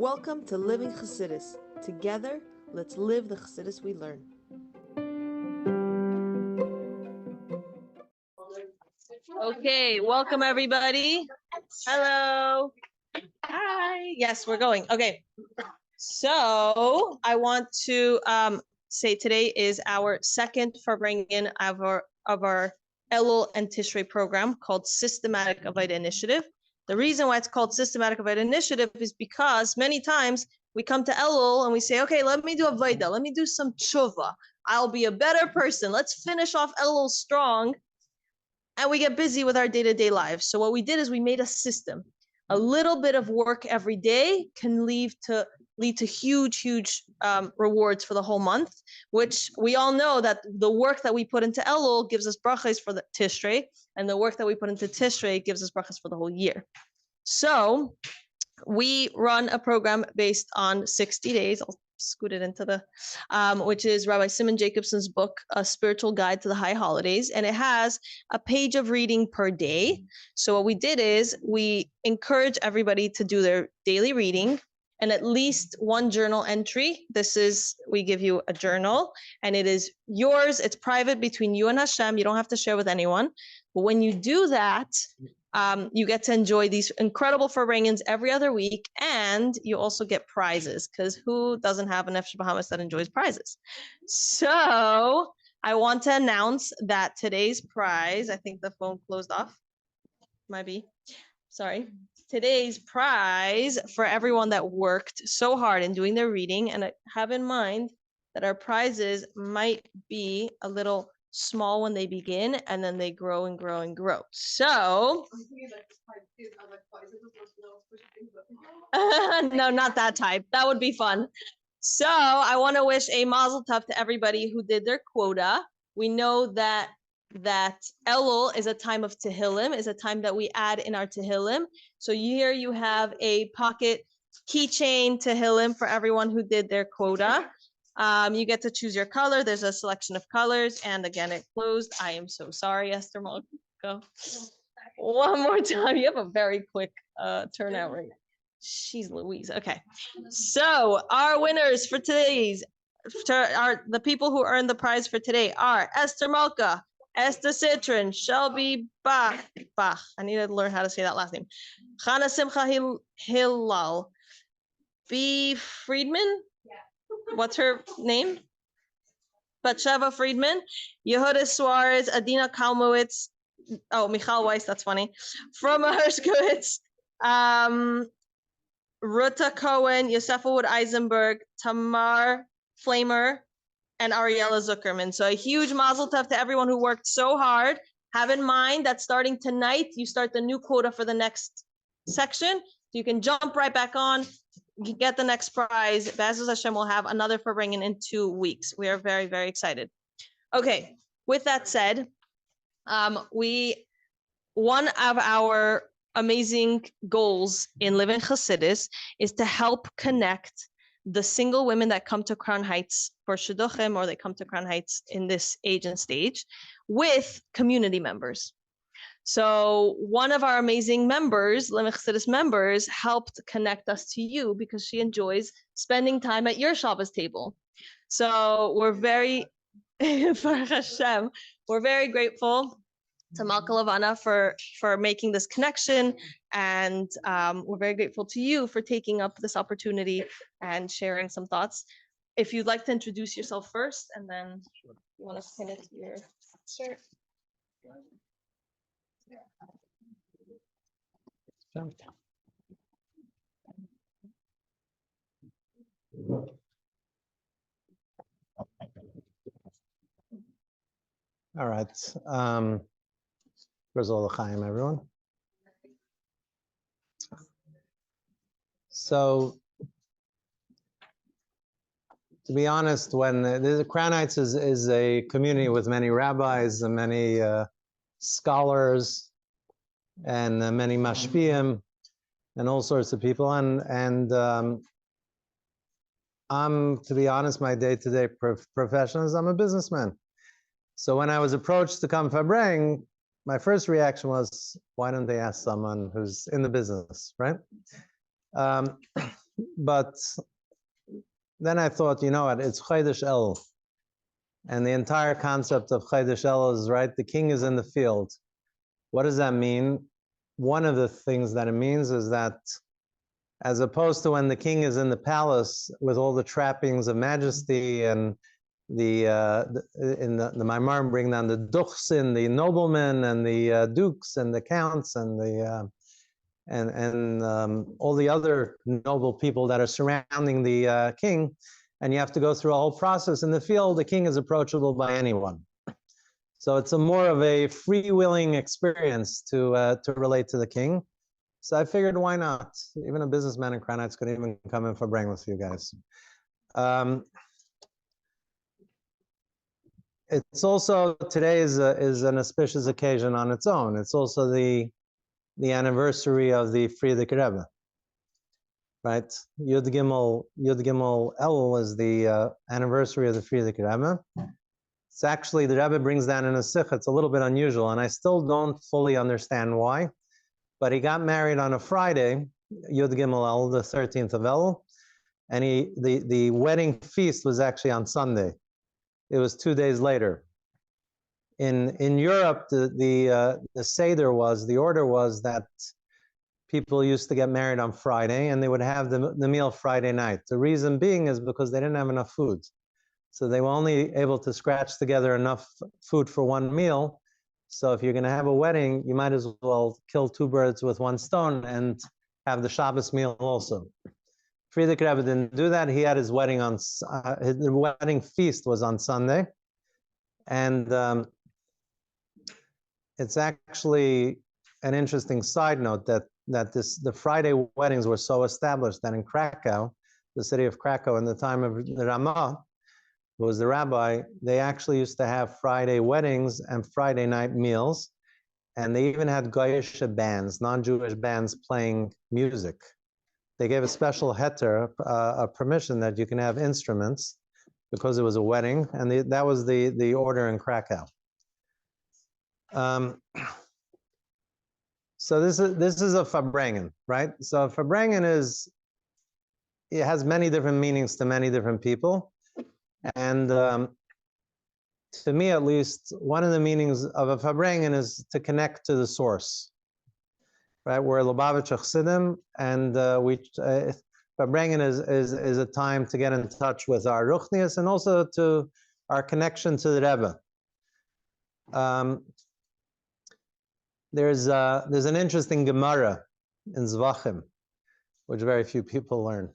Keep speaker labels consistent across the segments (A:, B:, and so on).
A: Welcome to Living Chassidus. Together, let's live the Chassidus we learn. Okay, welcome everybody. Hello. Hi. Yes, we're going. Okay. So I want to say today is our second Farbrengen of our Elul and Tishrei program called Systematic Avodah Initiative. The reason why it's called Systematic Avodah Initiative is because many times we come to Elul and we say, okay, let me do Avodah, let me do some tshuva. I'll be a better person. Let's finish off Elul strong. And we get busy with our day-to-day lives. So what we did is we made a system. A little bit of work every day can lead to huge rewards for the whole month, which we all know that the work that we put into Elul gives us brachas for the Tishrei, and the work that we put into Tishrei gives us brachas for the whole year. So we run a program based on 60 days. I'll scoot it into the, which is Rabbi Simon Jacobson's book, A Spiritual Guide to the High Holidays. And it has a page of reading per day. So what we did is we encourage everybody to do their daily reading and at least one journal entry. This is, we give you a journal and it is yours. It's private between you and Hashem. You don't have to share with anyone. But when you do that, you get to enjoy these incredible Farbrengens every other week, and you also get prizes, because who doesn't have an Nefesh Bahamas that enjoys prizes? So I want to announce that today's prize, I think the phone closed off, might be, sorry. Today's prize for everyone that worked so hard in doing their reading, and have in mind that our prizes might be a little small when they begin, and then they grow and grow and grow. So, no, not that type. That would be fun. So I want to wish a mazel tov to everybody who did their quota. We know that Elul is a time of Tehillim, is a time that we add in our Tehillim. So here you have a pocket keychain Tehillim for everyone who did their quota. You get to choose your color. There's a selection of colors. And again, it closed. I am so sorry, Esther Malko. One more time. You have a very quick turnout rate. She's Louise. Okay. So our winners for today's, the people who earned the prize for today are Esther Malka, Esther Citron, Shelby Bach. I need to learn how to say that last name. Chana Simcha Hillal. B. Friedman. What's her name? Batsheva Friedman, Yehuda Suarez, Adina Kalmowitz, oh, Michal Weiss, that's funny, from Hershkowitz, Ruta Cohen, Yosefa Wood Eisenberg, Tamar Flamer, and Ariella Zuckerman. So a huge mazel tov to everyone who worked so hard. Have in mind that starting tonight, you start the new quota for the next section. So you can jump right back on. You get the next prize. Be'ezus Hashem will have another Farbrengen in 2 weeks. We are very, very excited. Okay, with that said, one of our amazing goals in Living Chassidus is to help connect the single women that come to Crown Heights for Shidduchim, or they come to Crown Heights in this age and stage, with community members. So one of our amazing members, Living Chassidus members, helped connect us to you because she enjoys spending time at your Shabbos table. So we're very, Baruch Hashem, we're very grateful to Malka Lavana for making this connection, and we're very grateful to you for taking up this opportunity and sharing some thoughts. If you'd like to introduce yourself first, and then you want to pin it to your shirt.
B: All right. First of all, Chaim, everyone. So, to be honest, when the Crown Heights is a community with many rabbis and many scholars and many mashpiyim and all sorts of people, and I'm, to be honest, my day-to-day profession is I'm a businessman. So when I was approached to come Farbrengen, my first reaction was, why don't they ask someone who's in the business, right? But then I thought, you know what, it's Chodesh El. And the entire concept of Chodesh El is, right, the king is in the field. What does that mean? One of the things that it means is that as opposed to when the king is in the palace with all the trappings of majesty and the Maimar bring down the duchsin, the noblemen and the dukes and the counts and the all the other noble people that are surrounding the king, and you have to go through a whole process. In the field, the king is approachable by anyone. So it's a more of a freewheeling experience to relate to the king. So I figured, why not? Even a businessman in Crown Heights could even come in for Farbrengen with you guys. It's also, today is an auspicious occasion on its own. It's also the anniversary of the Friedrich Rebbe, right? Yud Gimel Elul is the anniversary of the Friedrich Rebbe. It's actually, the Rebbe brings down in a sikh, it's a little bit unusual, and I still don't fully understand why, but he got married on a Friday, Yud Gimel Elul, the 13th of Elul, and the wedding feast was actually on Sunday. It was 2 days later. In Europe, the Seder was, the order was that people used to get married on Friday and they would have the meal Friday night. The reason being is because they didn't have enough food. So they were only able to scratch together enough food for one meal. So if you're going to have a wedding, you might as well kill two birds with one stone and have the Shabbos meal also. Friedrich Rebbe didn't do that. He had his wedding on, his wedding feast was on Sunday. And it's actually an interesting side note that the Friday weddings were so established that in Krakow, the city of Krakow, in the time of the Ramah, who was the rabbi, they actually used to have Friday weddings and Friday night meals. And they even had Goyish bands, non-Jewish bands playing music. They gave a special heter, a permission that you can have instruments because it was a wedding. And that was the order in Krakow. So this is a Farbrengen, right? So Farbrengen it has many different meanings to many different people. And to me, at least, one of the meanings of a Farbrengen is to connect to the source, right? We're Lubavitch Chassidim, and Farbrengen is a time to get in touch with our Ruchnius and also to our connection to the Rebbe. There's an interesting Gemara in Zvachim, which very few people learn.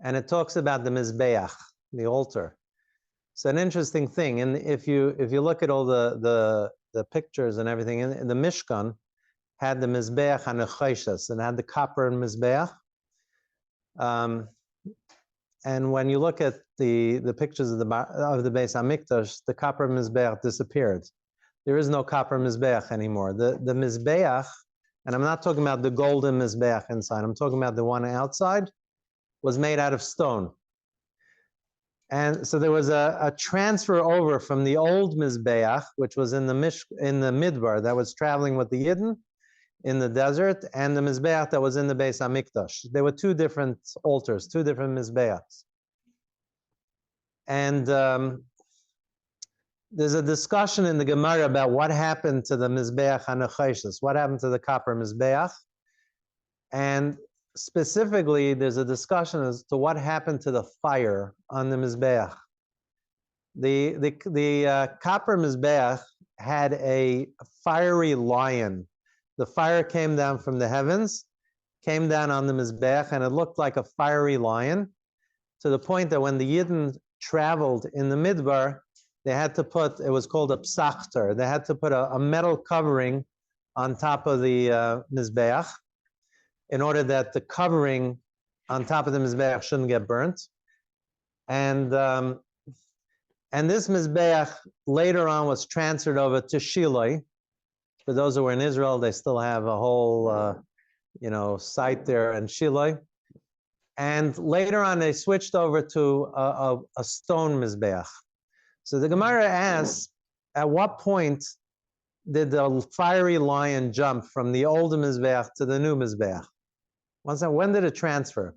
B: And it talks about the Mizbeach, the altar. It's an interesting thing. And if you look at all the pictures and everything, in the Mishkan had the Mizbeach HaNechoshes, and had the copper and Mizbeach. And when you look at the pictures of the Beis HaMikdash, the copper Mizbeach disappeared. There is no copper Mizbeach anymore. The Mizbeach, and I'm not talking about the golden Mizbeach inside, I'm talking about the one outside, was made out of stone. And so there was a transfer over from the old Mizbeach, which was in the Midbar, that was traveling with the Yidden in the desert, and the Mizbeach that was in the Beis HaMikdash. There were two different altars, two different Mizbeachs. And there's a discussion in the Gemara about what happened to the Mizbeach HaNechoshes, what happened to the copper Mizbeach. And specifically, there's a discussion as to what happened to the fire on the Mizbeach. The copper Mizbeach had a fiery lion. The fire came down from the heavens, came down on the Mizbeach, and it looked like a fiery lion, to the point that when the Yidden traveled in the Midbar, they had to put, it was called a psachter, they had to put a metal covering on top of the Mizbeach in order that the covering on top of the Mizbeach shouldn't get burnt. And this Mizbeach later on was transferred over to Shiloh. For those who were in Israel, they still have a whole site there in Shiloh. And later on, they switched over to a stone Mizbeach. So the Gemara asks, at what point did the fiery lion jump from the old Mizbeach to the new Mizbeach? when did it transfer?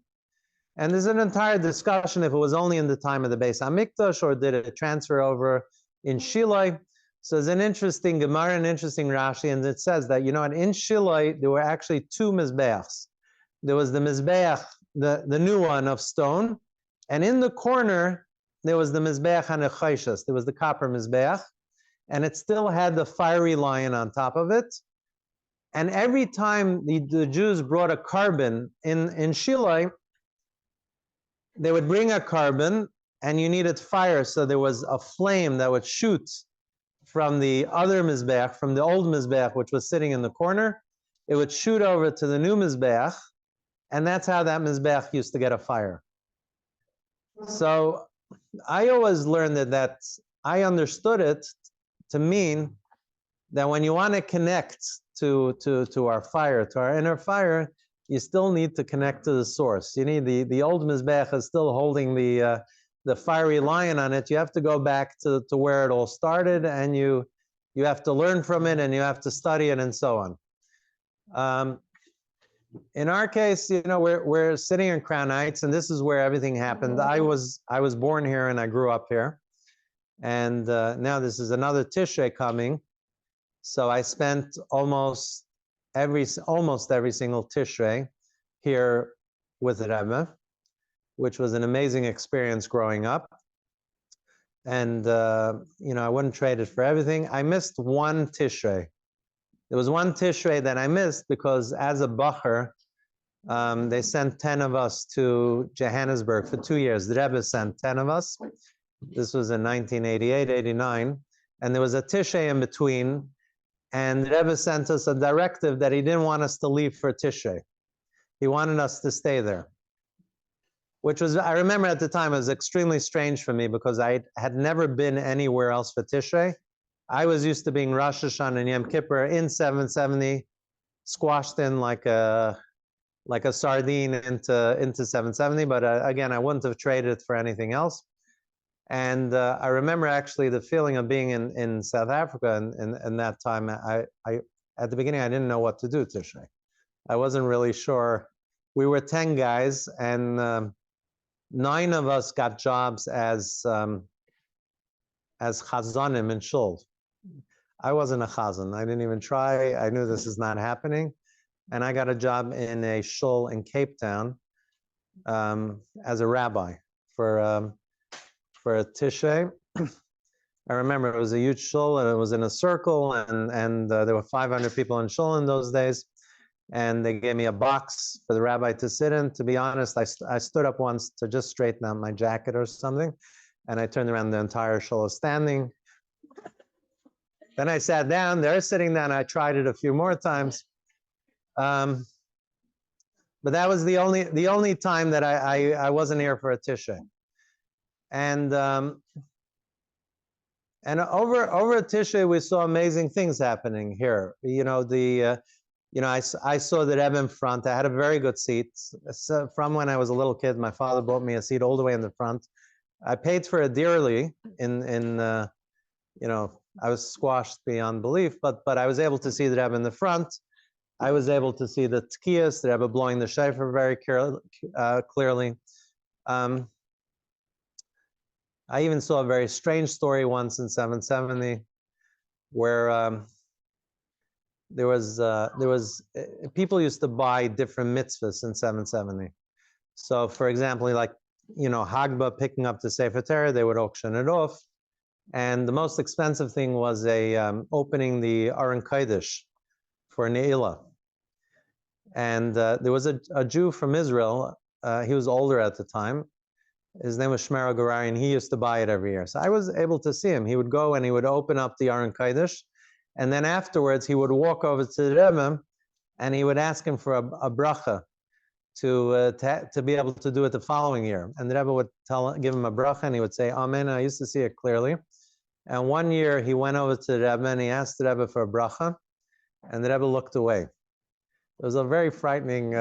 B: And there's an entire discussion if it was only in the time of the Beis Hamikdash or did it transfer over in Shiloi. So there's an interesting Gemara, an interesting Rashi, and it says that, in Shiloi, there were actually two Mizbeachs. There was the Mizbeach, the new one of stone, and in the corner, there was the Mizbeach HaNechayshas. There was the copper Mizbeach, and it still had the fiery lion on top of it. And every time the Jews brought a carbon in Shiloi, they would bring a carbon, and you needed fire, so there was a flame that would shoot from the other Mizbeach, from the old Mizbeach, which was sitting in the corner. It would shoot over to the new Mizbeach, and that's how that Mizbeach used to get a fire. So I always learned that I understood it to mean that when you want to connect to our fire, to our inner fire, you still need to connect to the source. You need the old Mizbeach is still holding the fiery lion on it. You have to go back to where it all started, and you have to learn from it, and you have to study it, and so on. In our case, we're sitting in Crown Heights, and this is where everything happened. I was born here and I grew up here, and now this is another Tishrei coming, so I spent almost every single Tishrei here with the Rebbe, which was an amazing experience growing up. And I wouldn't trade it for everything. I missed one Tishrei. There was one Tishrei that I missed because as a Bacher, they sent 10 of us to Johannesburg for 2 years. The Rebbe sent 10 of us. This was in 1988, 89. And there was a Tishrei in between. And the Rebbe sent us a directive that he didn't want us to leave for Tishrei. He wanted us to stay there. Which was, I remember at the time, it was extremely strange for me because I had never been anywhere else for Tishrei. I was used to being Rosh Hashanah and Yom Kippur in 770, squashed in like a sardine into 770. But again, I wouldn't have traded it for anything else. And I remember actually the feeling of being in South Africa in that time. I at the beginning I didn't know what to do Tishrei. I wasn't really sure. We were 10 guys, and 9 of us got jobs as chazanim in shul. I wasn't a chazan. I didn't even try. I knew this is not happening. And I got a job in a shul in Cape Town as a rabbi for a Tishrei. I remember it was a huge shul, and it was in a circle, and there were 500 people in shul in those days. And they gave me a box for the rabbi to sit in. To be honest, I stood up once to just straighten out my jacket or something, and I turned around, the entire shul was standing. Then I sat down, they're sitting down, I tried it a few more times. But that was the only time that I wasn't here for a Tishrei. And over a Tishrei, we saw amazing things happening here. I saw the Rebbe in front. I had a very good seat. So from when I was a little kid, my father bought me a seat all the way in the front. I paid for it dearly. I was squashed beyond belief, but I was able to see the Rebbe in the front. I was able to see the tkiyas, the Rebbe blowing the shofar very clearly. I even saw a very strange story once in 770, where there was people used to buy different mitzvahs in 770. So, for example, like Hagba picking up the Sefer Torah, they would auction it off, and the most expensive thing was opening the Aron Kodesh for Ne'ilah. And there was a Jew from Israel. He was older at the time. His name was Shmer Garari, and he used to buy it every year. So I was able to see him. He would go and he would open up the Aron Kodesh, and then afterwards he would walk over to the Rebbe, and he would ask him for a bracha to be able to do it the following year. And the Rebbe would give him a bracha, and he would say Amen. I used to see it clearly. And one year he went over to the Rebbe and he asked the Rebbe for a bracha, and the Rebbe looked away. It was a very frightening.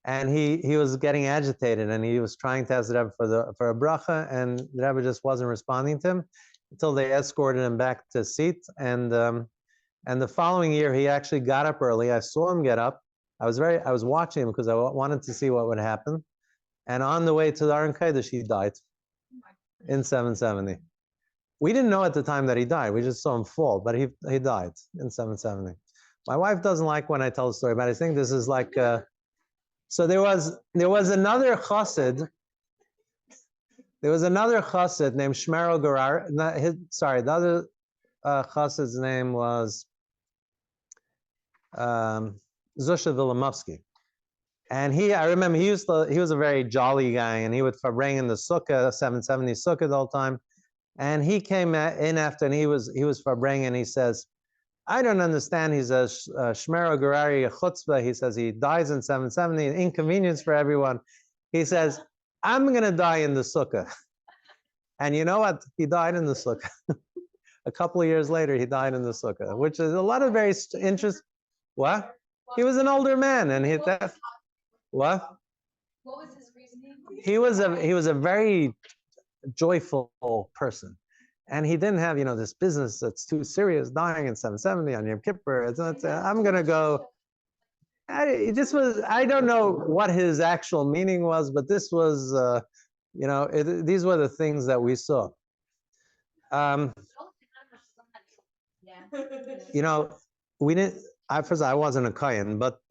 B: And he was getting agitated, and he was trying to ask the Rebbe for a bracha, and the Rebbe just wasn't responding to him until they escorted him back to his seat. And the following year, he actually got up early. I saw him get up. I was watching him because I wanted to see what would happen. And on the way to the Aron Kodesh, he died in 770. We didn't know at the time that he died. We just saw him fall, but he died in 770. My wife doesn't like when I tell the story, but I think this is like, so there was another chassid. There was another chassid named Shmero Gerar. The other chassid's name was Zusha Vilamovsky. And I remember he was a very jolly guy, and he would farbrengen the sukkah, 770 sukkah the whole time. And he came in after, and he was farbrengen, and he says, I don't understand. He says, Shmero Gerari chutzpah. He says he dies in 770, an inconvenience for everyone. He says, I'm going to die in the sukkah. And you know what? He died in the sukkah. A couple of years later, he died in the sukkah, which is a lot of very interest. What? He was an older man, and what?
C: What was his reasoning?
B: He was a very joyful person, and he didn't have this business that's too serious, dying in 770 on Yom Kippur. I'm gonna go. I don't know what his actual meaning was, but this was these were the things that we saw. We didn't. First, I wasn't a Chaim, but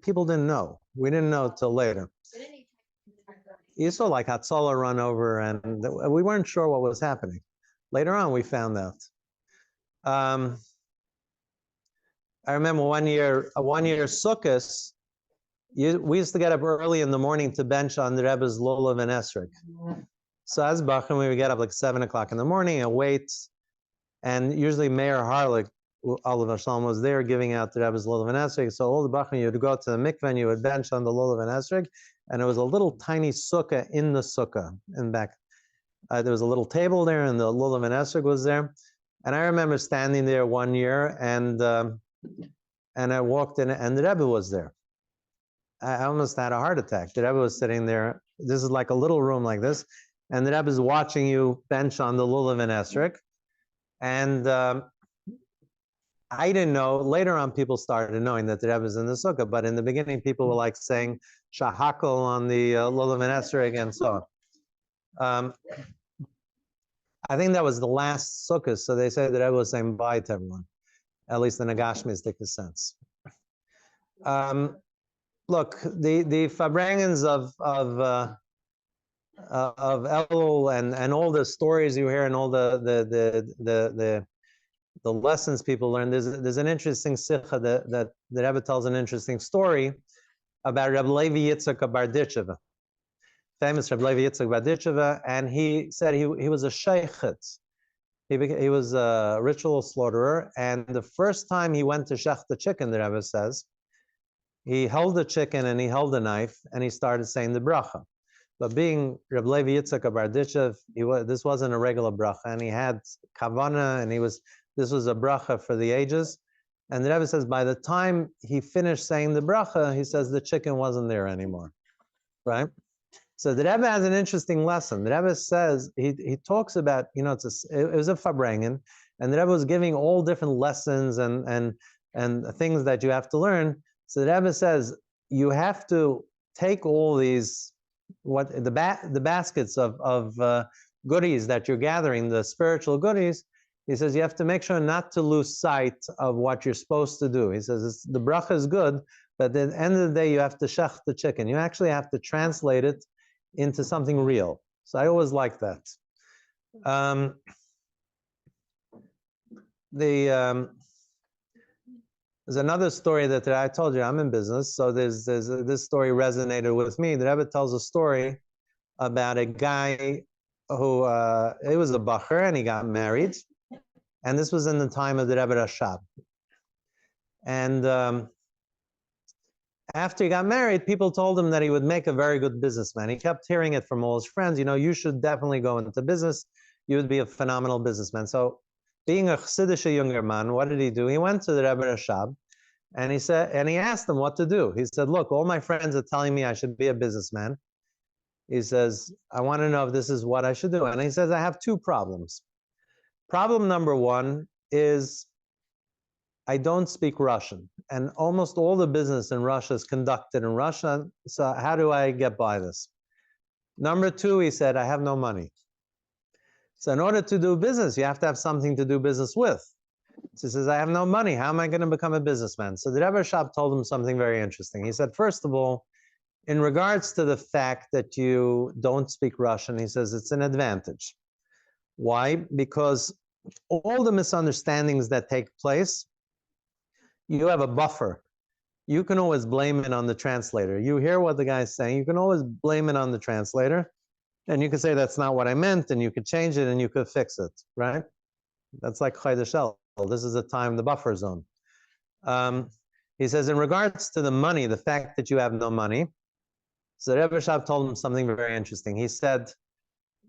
B: people didn't know. We didn't know till later. You saw like Hatzalah run over, and we weren't sure what was happening. Later on, we found out. I remember one year Sukkos, we used to get up early in the morning to bench on the Rebbe's Lulav and Esrog. So as Bachman, we would get up like 7 o'clock in the morning and wait. And usually Mayor Harlik, Oliver Shalom, was there giving out the Rebbe's Lulav and Esrog. So all the Bachman, you would go to the mikveh and you would bench on the Lulav and Esrog. And there was a little tiny sukkah in the sukkah in back. There was a little table there, and the Lulav and Esrog was there. And I remember standing there one year, and I walked in, and the Rebbe was there. I almost had a heart attack. The Rebbe was sitting there. This is like a little room like this, and the Rebbe is watching you bench on the Lulav and Esrog. And I didn't know. Later on, people started knowing that the Rebbe is in the sukkah, but in the beginning, people were like saying shahakol on the Lulav and Esrog and so on. I think that was the last sukkah, so they said that Rebbe was saying bye to everyone, at least in a Gashmistic sense. Look, the Farbrengens of Elul and all the stories you hear and all the lessons people learn. There's an interesting sikha that the Rebbe tells an interesting story about Rebbe Levi Yitzchak of Barditcheva, famous Rebbe Levi Yitzchak Barditcheva, and he said he was a sheikhet. He was a ritual slaughterer, and the first time he went to shech the chicken, the Rebbe says, he held the chicken and he held the knife and he started saying the bracha. But being Rebbe Levi Yitzchak of Barditchev, this wasn't a regular bracha, and he had kavana, and this was a bracha for the ages. And the Rebbe says by the time he finished saying the bracha, he says the chicken wasn't there anymore, right? So the Rebbe has an interesting lesson. The Rebbe says, he talks about, it was a Farbrengen, and the Rebbe was giving all different lessons and things that you have to learn. So the Rebbe says, you have to take all these, the baskets of goodies that you're gathering, the spiritual goodies. He says, you have to make sure not to lose sight of what you're supposed to do. He says, the bracha is good, but at the end of the day, you have to shech the chicken. You actually have to translate it into something real. So I always like that. There's another story that I told you. I'm in business, so there's this story resonated with me. The Rebbe tells a story about a guy who he was a bacher and he got married, and this was in the time of the Rebbe Rashab. And after he got married, people told him that he would make a very good businessman. He kept hearing it from all his friends. You should definitely go into business. You would be a phenomenal businessman. So, being a Chassidish younger man, what did he do? He went to the Rebbe Rashab, and he asked him what to do. He said, "Look, all my friends are telling me I should be a businessman." He says, "I want to know if this is what I should do." And he says, "I have two problems. Problem number one is I don't speak Russian, and almost all the business in Russia is conducted in Russian. So how do I get by this? Number two, he said, I have no money. So in order to do business, you have to have something to do business with. So he says, I have no money. How am I going to become a businessman? So the Rebbe Shab told him something very interesting. He said, first of all, in regards to the fact that you don't speak Russian, he says it's an advantage. Why? Because all the misunderstandings that take place, you have a buffer. You can always blame it on the translator. You hear what the guy's saying, you can always blame it on the translator, and you can say that's not what I meant, and you could change it and you could fix it, right? That's like Chodesh Elul. This is a time, the buffer zone. He says, in regards to the money, the fact that you have no money, so Rebbe Shab told him something very interesting. He said,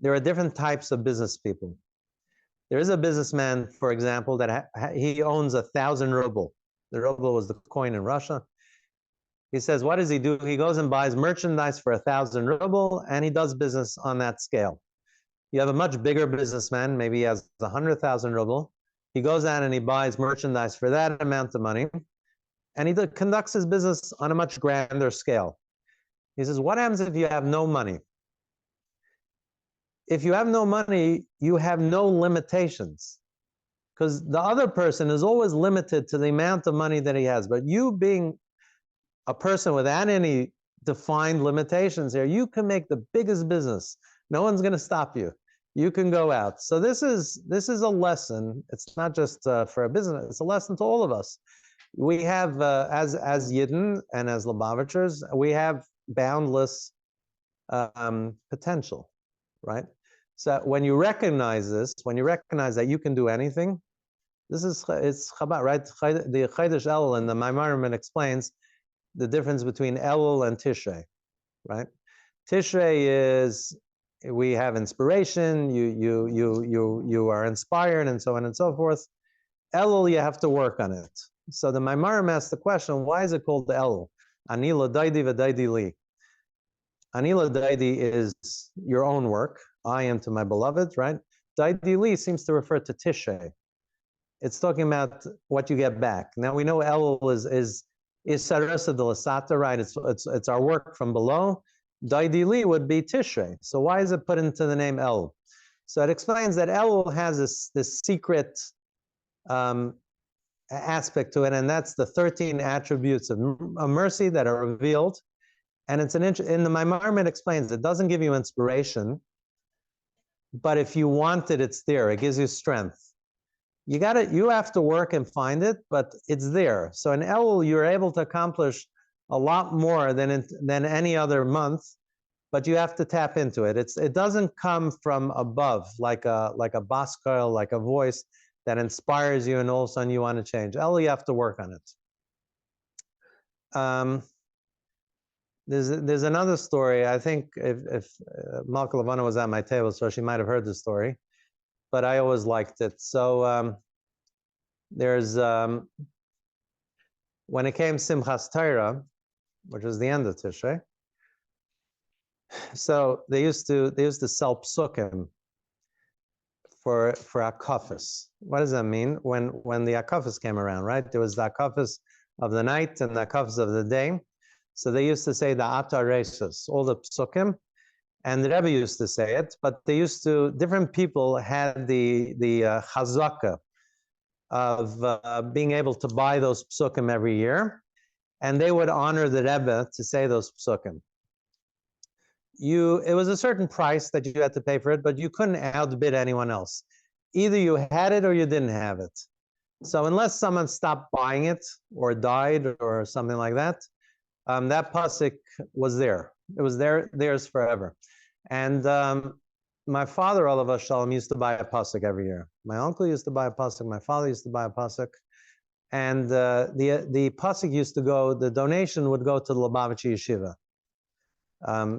B: there are different types of business people. There is a businessman, for example, that he owns 1,000 ruble. The ruble was the coin in Russia. He says, what does he do? He goes and buys merchandise for 1,000 ruble, and he does business on that scale. You have a much bigger businessman, maybe he has 100,000 ruble. He goes out and he buys merchandise for that amount of money, and he conducts his business on a much grander scale. He says, what happens if you have no money? If you have no money, you have no limitations, because the other person is always limited to the amount of money that he has. But you, being a person without any defined limitations here, you can make the biggest business. No one's going to stop you. You can go out. So this is a lesson. It's not just for a business. It's a lesson to all of us. We have, as Yidden and as Lubavitchers, we have boundless potential, right? So when you recognize this, when you recognize that you can do anything, it's Chabad, right? The Chodesh Elul and the Maimarim explains the difference between Elul and Tishrei, right? Tishrei is, we have inspiration, you are inspired, and so on and so forth. Elul, you have to work on it. So the Maimarim asks the question, why is it called the Elul? Ani l'daidi v'daidi li. Ani l'daidi is your own work. I am to my beloved, right? Daidi li seems to refer to Tishrei. It's talking about what you get back. Now we know Elul is sarasa de l'sata, right? It's our work from below. Daidi li would be Tishrei. So why is it put into the name Elul? So it explains that Elul has this secret aspect to it, and that's the 13 attributes of mercy that are revealed. And it's in the Maimarim, it explains it doesn't give you inspiration, but if you want it, it's there. It gives you strength. You have to work and find it, but it's there. So in Elul, you're able to accomplish a lot more than any other month, but you have to tap into it. It doesn't come from above like a baskal, like a voice that inspires you and all of a sudden you want to change. Elul, you have to work on it. There's another story. I think if Malka Levana was at my table, so she might have heard the story, but I always liked it. So there's when it came Simchas Torah, which was the end of Tishrei, so they used to sell psukim for akafis. What does that mean? When the akafis came around, right? There was the akafis of the night and the akafis of the day. So they used to say the Atar Reishos, all the psukim, and the Rebbe used to say it, but different people had the chazaka of being able to buy those psukim every year, and they would honor the Rebbe to say those psukim. It was a certain price that you had to pay for it, but you couldn't outbid anyone else. Either you had it or you didn't have it. So unless someone stopped buying it or died or something like that, that pasuk was there. It was theirs forever. And my father, Olav Shalom, used to buy a pasuk every year. My uncle used to buy a pasuk. My father used to buy a pasuk. And the pasuk used to go, the donation would go to the Lubavitcher Yeshiva.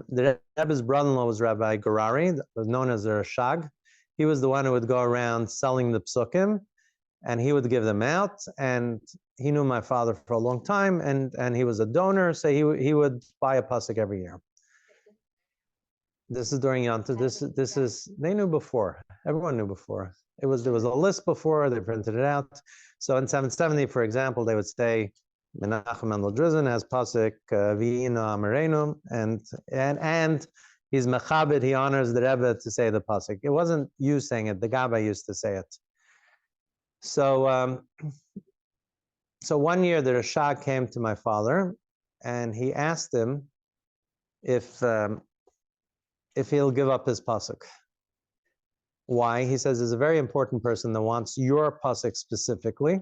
B: The Rebbe's brother-in-law was Rabbi Garari, was known as a Shag. He was the one who would go around selling the psukim, and he would give them out. And he knew my father for a long time, and he was a donor, so he would buy a pasuk every year. This is during Yontif. This is they knew before. Everyone knew before. There was a list before. They printed it out. So in 770, for example, they would say, Menachem Mendel Drizin has pasuk V'inu Amarenu, and he's mechabed, he honors the Rebbe to say the pasuk. It wasn't you saying it, the Gabbai used to say it. So so one year the Rashag came to my father and he asked him if he'll give up his pasuk. Why? He says there's a very important person that wants your pasuk specifically.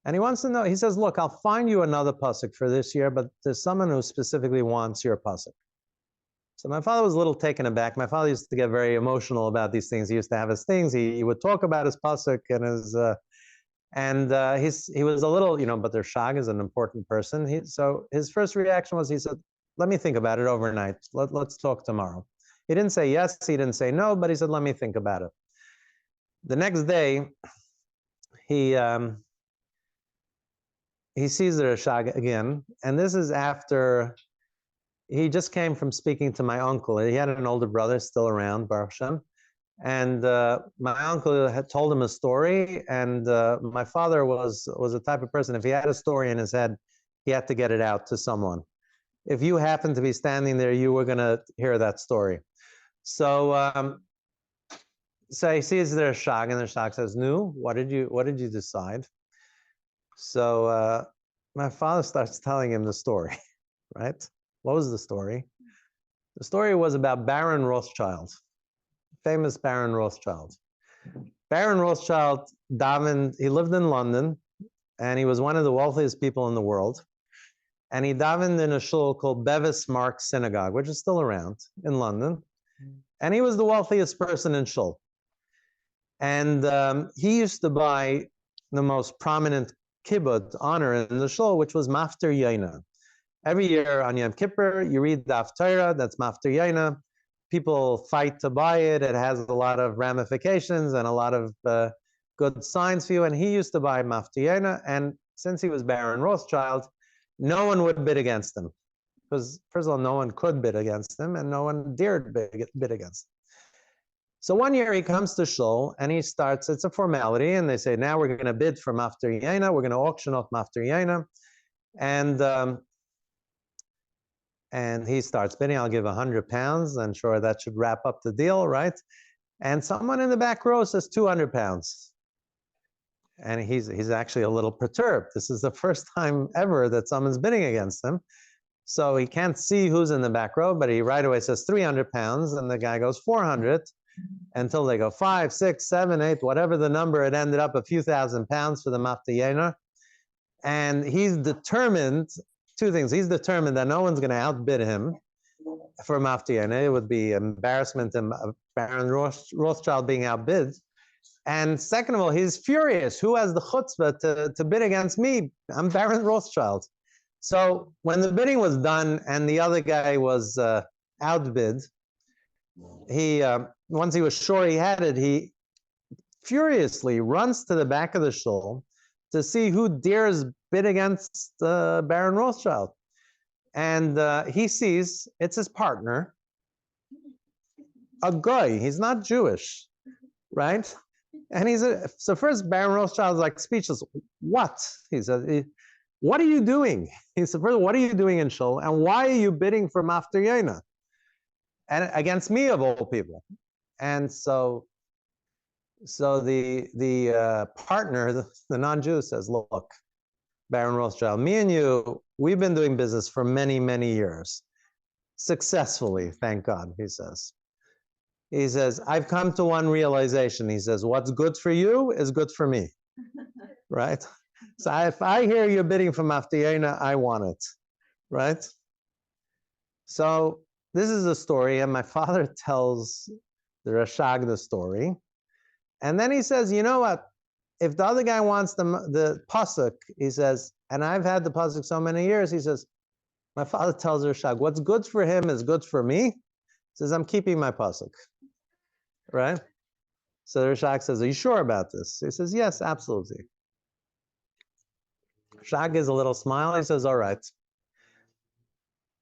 B: And he wants to know, he says, look, I'll find you another pasuk for this year, but there's someone who specifically wants your pasuk. So my father was a little taken aback. My father used to get very emotional about these things. He used to have his things. He would talk about his pasuk and he was a little, but the Rashag is an important person. So his first reaction was, he said, let me think about it overnight. Let's talk tomorrow. He didn't say yes, he didn't say no, but he said, let me think about it. The next day, he sees the Rashag again, and this is after he just came from speaking to my uncle. He had an older brother still around, Baruch Hashem, and my uncle had told him a story, and my father was the type of person, if he had a story in his head, he had to get it out to someone. If you happened to be standing there, you were going to hear that story. So he sees the Rashag, and the Rashag says, "Nu, what did you decide?" So my father starts telling him the story, right? What was the story? The story was about Baron Rothschild, famous Baron Rothschild. Baron Rothschild davened, he lived in London, and he was one of the wealthiest people in the world. And he davened in a shul called Bevis Mark Synagogue, which is still around in London. And he was the wealthiest person in shul. And he used to buy the most prominent kibbutz honor in the shul, which was Mafter Yaina. Every year on Yom Kippur, you read the Haftarah, that's Mafter Yaina. People fight to buy it. It has a lot of ramifications and a lot of good signs for you. And he used to buy Mafter Yaina. And since he was Baron Rothschild, no one would bid against him. Because, first of all, no one could bid against him, and no one dared bid against him. So one year he comes to shul, and he starts, it's a formality, and they say, now we're going to bid for Mafter Yaina, we're going to auction off Mafter Yaina. And he starts bidding, I'll give £100, I'm sure that should wrap up the deal, right? And someone in the back row says £200. And he's actually a little perturbed. This is the first time ever that someone's bidding against him. So he can't see who's in the back row, but he right away says £300, and the guy goes 400, until they go 5, 6, 7, 8, whatever the number, it ended up a few £1,000s for the Mafter Yaina. And he's determined, two things. He's determined that no one's going to outbid him for Mafter Yaina. It would be embarrassment and Baron Rothschild being outbid. And second of all, he's furious. Who has the chutzpah to bid against me? I'm Baron Rothschild. So when the bidding was done and the other guy was outbid, he once he was sure he had it, he furiously runs to the back of the shul to see who dares bid against Baron Rothschild. And he sees it's his partner, a guy. He's not Jewish, right? And so first Baron Rothschild's like speechless. What? He said, what are you doing? He said, first, what are you doing in shul? And why are you bidding for Mafter Yaina? And against me of all people. And so the partner, the non-Jew says, look, Baron Rothschild, me and you, we've been doing business for many, many years. Successfully, thank God, he says. He says, I've come to one realization. He says, what's good for you is good for me, right? So if I hear you're bidding for Mafter Yaina, I want it, right? So this is a story, and my father tells the Rashag the story. And then he says, you know what? If the other guy wants the pasuk, he says, and I've had the pasuk so many years, he says, my father tells the Rashag, what's good for him is good for me. He says, I'm keeping my pasuk, right? So the Rashag says, are you sure about this? He says, yes, absolutely. Rashag gives a little smile. He says, all right.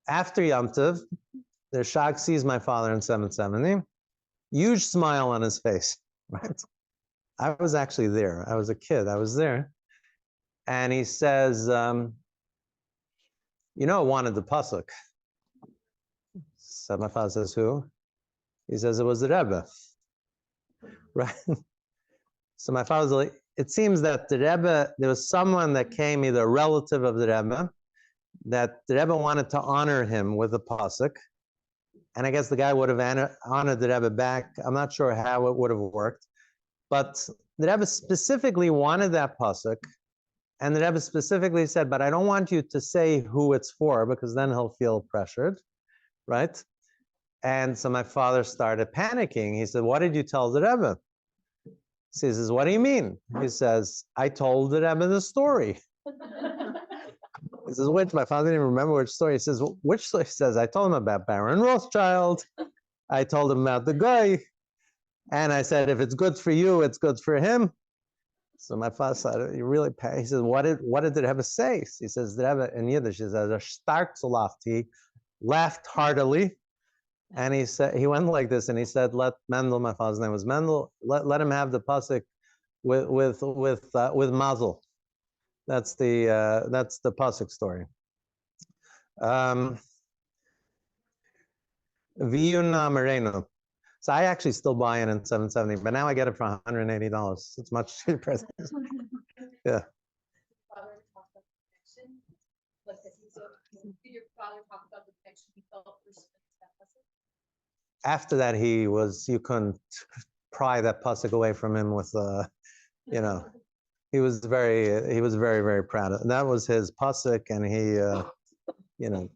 B: After Yom Tov, the Rashag sees my father in 770. Huge smile on his face, right? I was actually there. I was a kid. I was there. And he says, you know, I wanted the pasuk. So my father says, who? He says, it was the Rebbe. Right? So my father's like, it seems that the Rebbe, there was someone that came, either a relative of the Rebbe, that the Rebbe wanted to honor him with a pasuk. And I guess the guy would have honored the Rebbe back. I'm not sure how it would have worked. But the Rebbe specifically wanted that pasuk. And the Rebbe specifically said, but I don't want you to say who it's for, because then he'll feel pressured, right? And so my father started panicking. He said, what did you tell the Rebbe? So he says, what do you mean? He says, I told the Rebbe the story. He says, which? My father didn't even remember which story. He says, which story? He says, I told him about Baron Rothschild. I told him about the guy. And I said, if it's good for you, it's good for him. So my father said, "You really?" He says, "What did the Rebbe say?" He says, "The Rebbe in Yiddish is a stark zu lacht." He laughed heartily, and he said, he went like this, and he said, "Let Mendel, my father's name was Mendel, let him have the pasuk with Mazel." That's the pasuk story. Viyuna Moreno. So I actually still buy it in 770, but now I get it for $180. It's much cheaper. Yeah. After that, you couldn't pry that pasuk away from him with, you know, he was very, very proud of it. That was his pasuk, and he, you know,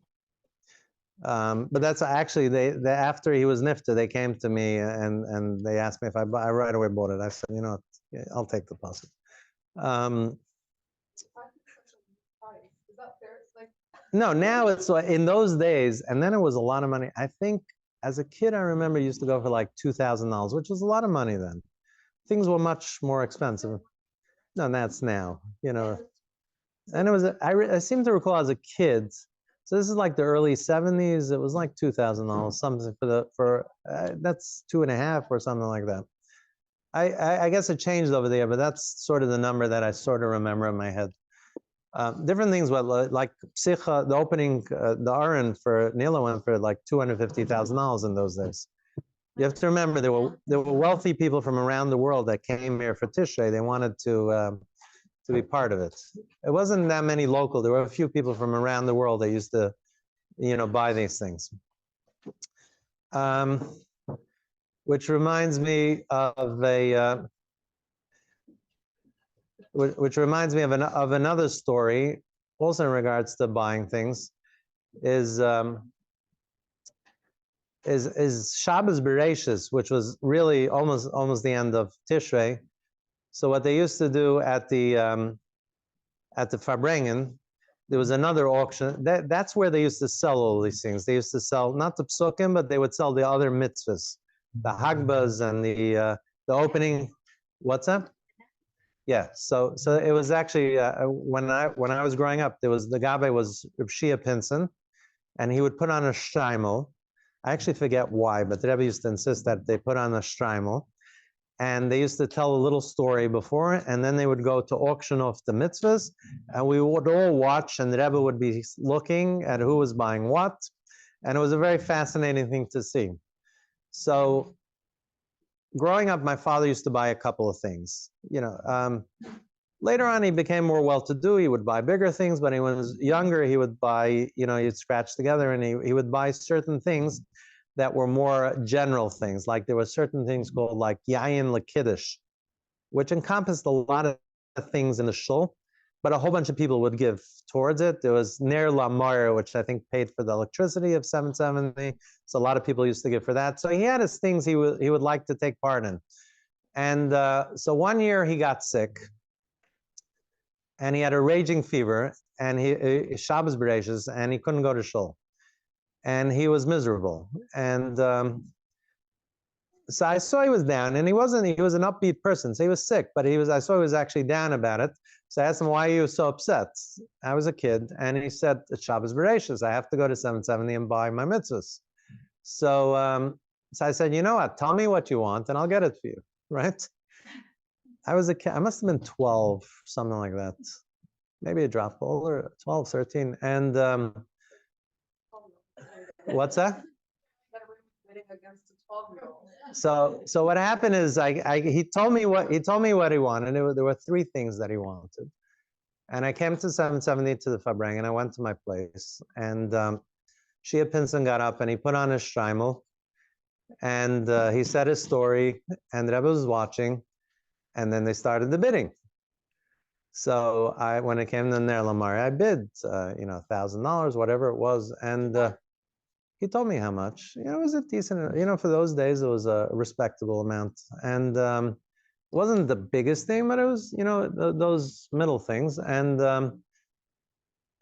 B: but that's actually, they after he was nifta, they came to me and they asked me if I right away bought it. I said, you know, I'll take the pasuk. No, now it's like in those days, and then it was a lot of money. I think as a kid, I remember used to go for like $2,000, which was a lot of money then. Things were much more expensive. No, that's now, you know. And it was, I seem to recall as a kid, so this is like the early 70s, it was like $2,000, something that's 2.5 or something like that. I guess it changed over there, but that's sort of the number that I sort of remember in my head. Different things, but like Psicha, the opening, the Aron for Nila went for like $250,000 in those days. You have to remember there were wealthy people from around the world that came here for Tishrei. They wanted to be part of it. It wasn't that many local. There were a few people from around the world that used to, you know, buy these things. Which reminds me of another story, also in regards to buying things, is Shabbos Bereshis, which was really almost the end of Tishrei. So what they used to do at the Farbrengen, there was another auction. That's where they used to sell all these things. They used to sell not the psukim, but they would sell the other mitzvahs, the hagbas and the opening. What's that? Yeah. So it was actually when I was growing up, there was the Gabe was Reb Shia Pinson, and he would put on a shtreimel. I actually forget why, but the Rebbe used to insist that they put on a shtreimel. And they used to tell a little story before, and then they would go to auction off the mitzvahs, and we would all watch, and the Rebbe would be looking at who was buying what, and it was a very fascinating thing to see. So, growing up, my father used to buy a couple of things. You know, later on, he became more well-to-do. He would buy bigger things, but when he was younger, he would buy, you know, he'd scratch together, and he would buy certain things that were more general things. Like there were certain things called like Yayin Lakiddish, which encompassed a lot of things in the shul, but a whole bunch of people would give towards it. There was Ner Lamar, which I think paid for the electricity of 770. So a lot of people used to give for that. So he had his things he would like to take part in. And so one year he got sick, and he had a raging fever, and he Shabbos Bereshis, and he couldn't go to shul. And he was miserable. And so I saw he was down, and he was an upbeat person. So he was sick, but I saw he was actually down about it. So I asked him, why are you so upset? I was a kid, and he said, it's Shabbos Bereshis. I have to go to 770 and buy my mitzvahs. So I said, you know what? Tell me what you want, and I'll get it for you, right? I was a kid, I must have been 12, something like that. Maybe a drop older, 12, 13. And what's that? So what happened is he told me what he wanted. There were three things that he wanted. And I came to 770 to the Farbrengen, and I went to my place. And Shia Pinson got up and he put on his shtreimel. And he said his story, and the Rebbe was watching. And then they started the bidding. So when it came to Ner Lamar, I bid, $1,000, whatever it was. And he told me how much. It was a decent, for those days, it was a respectable amount. And it wasn't the biggest thing, but it was, those middle things. And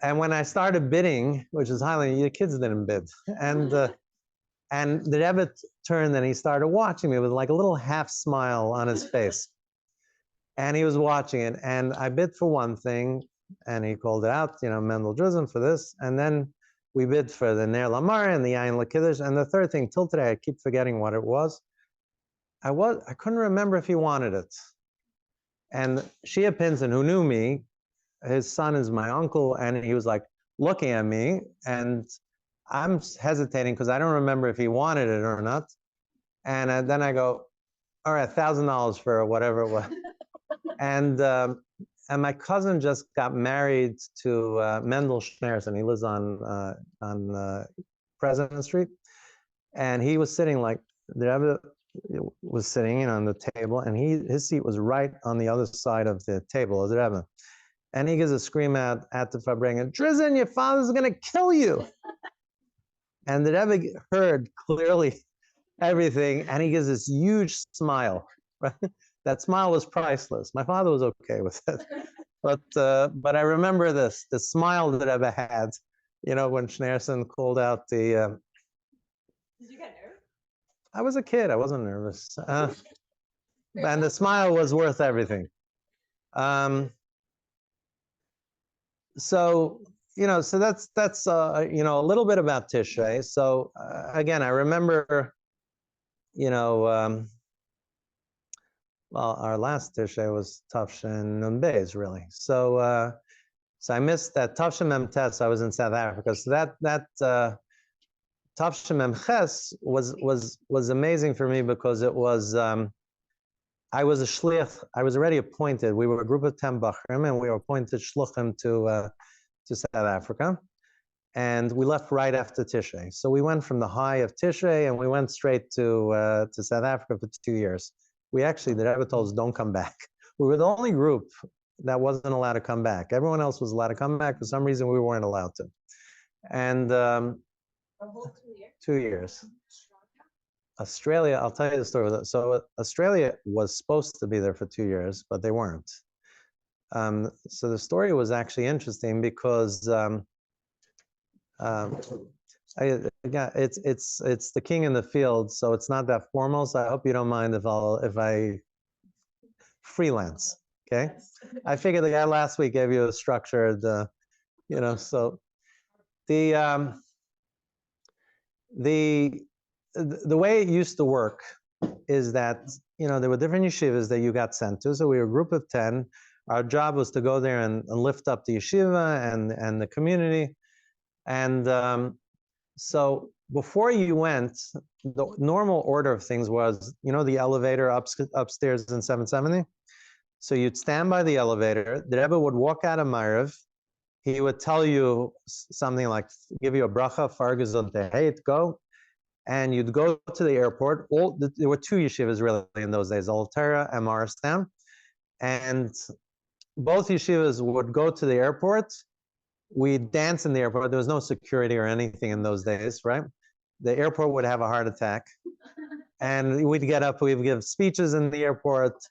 B: when I started bidding, which is highly, the kids didn't bid. And the Rebbe turned and he started watching me with like a little half smile on his face. And he was watching it. And I bid for one thing, and he called it out, Mendel Drizin for this. And then we bid for the Ner Lamar and the Yain L'Kiddush. And the third thing, till today, I keep forgetting what it was. I couldn't remember if he wanted it. And Shia Pinson, who knew me, his son is my uncle, and he was like looking at me, and I'm hesitating because I don't remember if he wanted it or not. And then I go, all right, $1,000 for whatever it was. And my cousin just got married to Mendel Schneerson. He lives on President Street, and he was sitting like the Rebbe was sitting on the table, and his seat was right on the other side of the table of the Rebbe. And he gives a scream out at the Farbrengen, "Drizin, your father's going to kill you!" And the Rebbe heard clearly everything, and he gives this huge smile. Right? That smile was priceless. My father was okay with it, but I remember the smile that Rebbe had, when Schneerson called out the.
C: Did you get nervous?
B: I was a kid. I wasn't nervous, and the smile was worth everything. So that's a little bit about Tishrei. So again, I remember, well, our last Tishrei was Tafshin Nun Beis, really. So I missed that Tafshin Mem Tes. I was in South Africa. So that Tafshin Mem Ches was amazing for me because it was I was a shliach. I was already appointed. We were a group of 10 Bachrim, and we were appointed shluchim to South Africa. And we left right after Tishrei. So we went from the high of Tishrei, and we went straight to South Africa for 2 years. The Rebbe told us, don't come back. We were the only group that wasn't allowed to come back. Everyone else was allowed to come back. For some reason, we weren't allowed to. And
C: A whole 2 years?
B: 2 years. Australia, I'll tell you the story. So Australia was supposed to be there for 2 years, but they weren't. So the story was actually interesting because it's the king in the field, so it's not that formal. So I hope you don't mind if I freelance. Okay, I figured the guy last week gave you a structured, so the way it used to work is that there were different yeshivas that you got sent to. So we were a group of 10. Our job was to go there and lift up the yeshiva and the community. And so before you went, the normal order of things was, the elevator upstairs in 770. So you'd stand by the elevator. The Rebbe would walk out of Ma'ariv. He would tell you something like, give you a bracha, fargesundheit, hey, go. And you'd go to the airport. There were 2 yeshivas really in those days, Altera and Morristown. And both yeshivas would go to the airport. We'd dance in the airport. There was no security or anything in those days, right? The airport would have a heart attack. And we'd get up, we'd give speeches in the airport.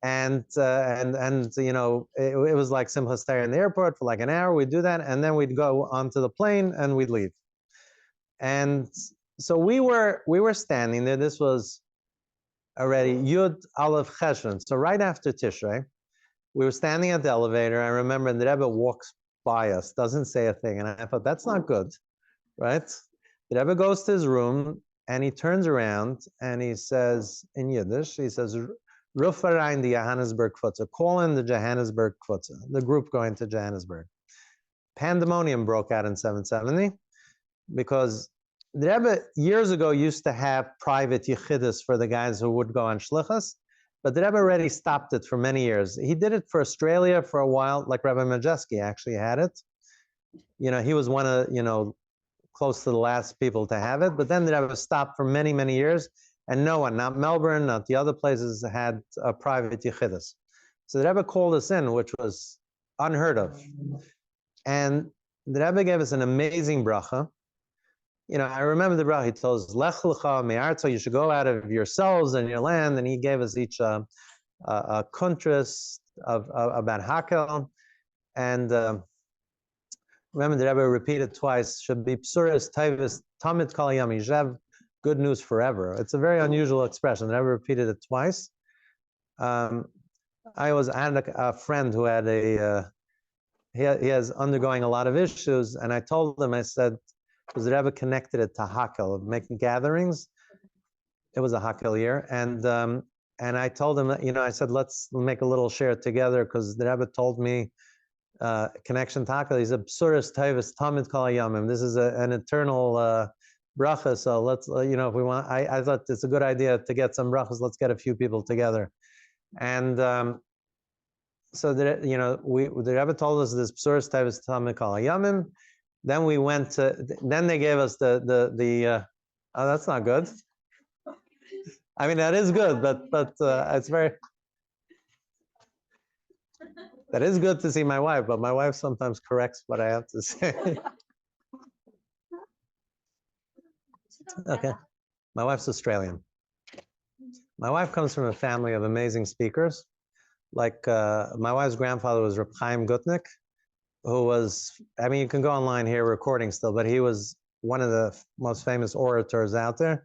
B: And it was like Simchas Torah in the airport for like an hour. We'd do that. And then we'd go onto the plane and we'd leave. And so we were standing there. This was already Yud Aleph Cheshvan. So right after Tishrei, we were standing at the elevator. I remember the Rebbe walks by us, doesn't say a thing. And I thought, that's not good, right? The Rebbe goes to his room and he turns around and he says in Yiddish, he says, Rufarein the Johannesburg Kvutza, call in the Johannesburg Kvutza, the group going to Johannesburg. Pandemonium broke out in 770 because the Rebbe years ago used to have private yichidus for the guys who would go on shlichus, but the Rebbe already stopped it for many years. He did it for Australia for a while, like Rabbi Majeski actually had it. You know, he was one of, you know, close to the last people to have it, but then the Rebbe stopped for many, many years, and no one, not Melbourne, not the other places, had a private yichidus. So the Rebbe called us in, which was unheard of. And the Rebbe gave us an amazing bracha. You know, I remember the bracha, he told us, Lech lecha me'artzo, you should go out of yourselves and your land, and he gave us each a contrast about Hakel. And remember the Rebbe repeated twice, should be psuris taivis tamid kol hayam, you should have good news forever. It's a very unusual expression. The Rebbe repeated it twice. I had a friend who had he has undergoing a lot of issues, and I told him, I said, because the Rebbe connected it to Hakel, of making gatherings. It was a Hakel year, and I told him, you know, I said, let's make a little share together, because the Rebbe told me connection to Hakel. He said, Psuris Taivis Tamid Kol Hayamim. This is an eternal bracha. So let's, you know, if we want, I thought it's a good idea to get some brachas. Let's get a few people together, and so that, you know, the Rebbe told us this Psuris Taivis Tamid Kol Hayamim. Then we went to, then they gave us the oh, that's not good. I mean, that is good, but it's very, that is good to see my wife, but my wife sometimes corrects what I have to say. Okay. My wife's Australian. My wife comes from a family of amazing speakers. Like my wife's grandfather was Rabbi Chaim, who was, I mean, you can go online here recording still, but he was one of the most famous orators out there.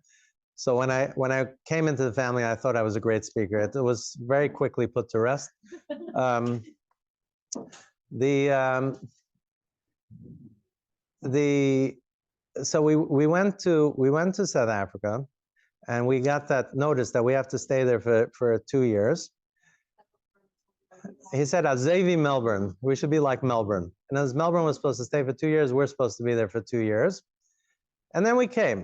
B: So when I came into the family, I thought I was a great speaker. It was very quickly put to rest. So we went to South Africa, and we got that notice that we have to stay there for 2 years. He said, Azevi Melbourne, we should be like Melbourne. And as Melbourne was supposed to stay for 2 years, we're supposed to be there for 2 years. And then we came,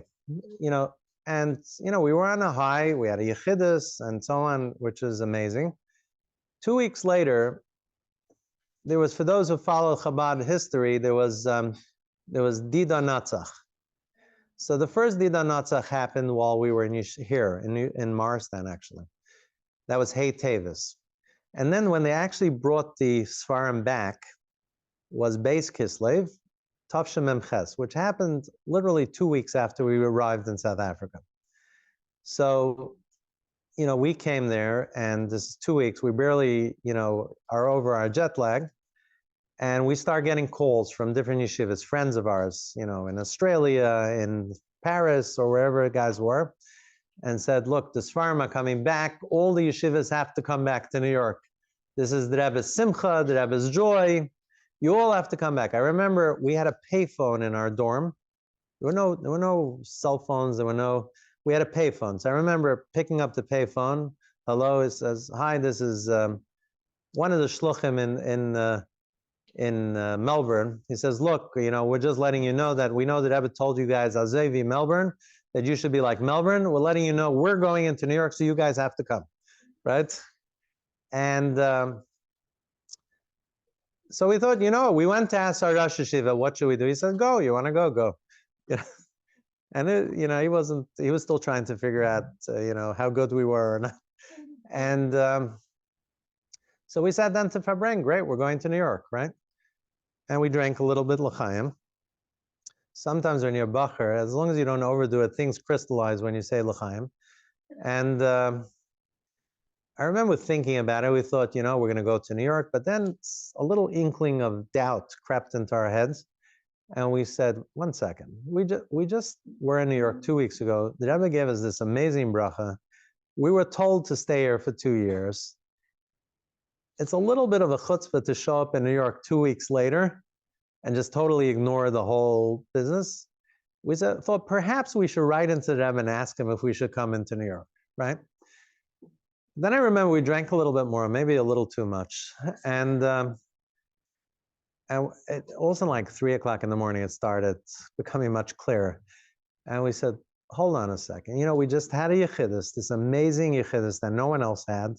B: you know, and, you know, we were on a high, we had a yechidus and so on, which is amazing. 2 weeks later, there was, for those who follow Chabad history, there was Dida Natzach. So the first Dida Natzach happened while we were here in Morristown, actually. That was Hey Tevis. And then when they actually brought the Sfarim back, was Beis Kislev, Tavshem Mem Ches, which happened literally 2 weeks after we arrived in South Africa. So, you know, we came there, and this is 2 weeks. We barely, you know, are over our jet lag. And we start getting calls from different yeshivas, friends of ours, you know, in Australia, in Paris, or wherever guys were, and said, look, the Sfarim are coming back. All the yeshivas have to come back to New York. This is the Rebbe's simcha, the Rebbe's joy. You all have to come back. I remember we had a payphone in our dorm. There were no cell phones. We had a payphone. So I remember picking up the payphone. Hello, it says, hi, this is one of the shluchim in Melbourne. He says, look, you know, we're just letting you know that we know that Rebbe told you guys, Azevi Melbourne, that you should be like Melbourne. We're letting you know we're going into New York, so you guys have to come, right? And so we thought, you know, we went to ask our Rosh Hashiva, what should we do? He said, go, you want to go, go. You know? And it, you know, he was still trying to figure out, you know, how good we were or not. And so we sat down to Farbrengen, great, we're going to New York, right? And we drank a little bit l'chaim. Sometimes when you're bacher, as long as you don't overdo it, things crystallize when you say l'chaim. And I remember thinking about it. We thought, you know, we're going to go to New York, but then a little inkling of doubt crept into our heads. And we said, one second, we just were in New York 2 weeks ago. The Rebbe gave us this amazing bracha. We were told to stay here for 2 years. It's a little bit of a chutzpah to show up in New York 2 weeks later and just totally ignore the whole business. We thought perhaps we should write into the Rebbe and ask him if we should come into New York, right? Then I remember we drank a little bit more, maybe a little too much. And it also like 3 o'clock in the morning, it started becoming much clearer. And we said, hold on a second. You know, we just had a yechidus, this amazing yechidus that no one else had.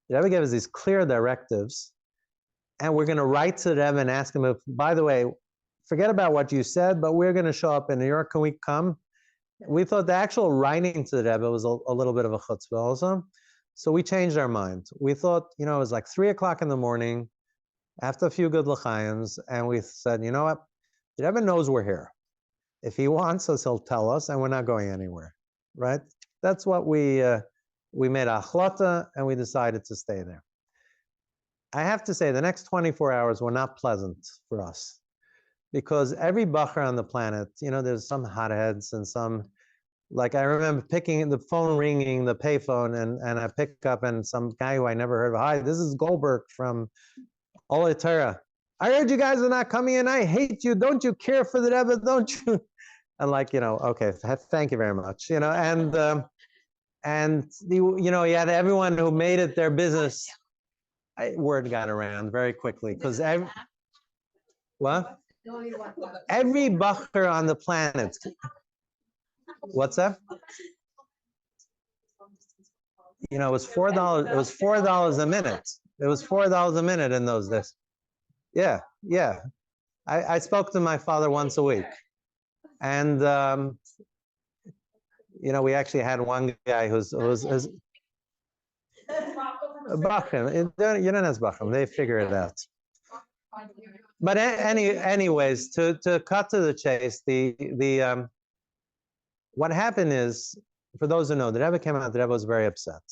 B: The Rebbe gave us these clear directives. And we're going to write to the Rebbe and ask him if, by the way, forget about what you said, but we're going to show up in New York. Can we come? We thought the actual writing to the Rebbe was a little bit of a chutzpah also. So we changed our mind. We thought, you know, it was like 3 o'clock in the morning, after a few good l'chaims, and we said, you know what? The Rebbe knows we're here. If he wants us, he'll tell us, and we're not going anywhere, right? That's what we made a achlata, and we decided to stay there. I have to say, the next 24 hours were not pleasant for us, because every bacher on the planet, you know, there's some hotheads and some, like I remember picking the phone ringing, the payphone, and I pick up, and some guy who I never heard of, hi, this is Goldberg from Olay Torah. I heard you guys are not coming in. I hate you. Don't you care for the Rebbe? Don't you? And like, you know, okay, thank you very much. You know, and you know, you had everyone who made it their business. Word got around very quickly because what? Every bacher on the planet. What's that? You know, it was $4. It was $4 a minute. It was $4 a minute in those days. Yeah, yeah. I spoke to my father once a week, and you know, we actually had one guy who's Bachim. You don't ask Bachim. They figure it out. But anyways, to cut to the chase, what happened is, for those who know, the Rebbe came out. The Rebbe was very upset.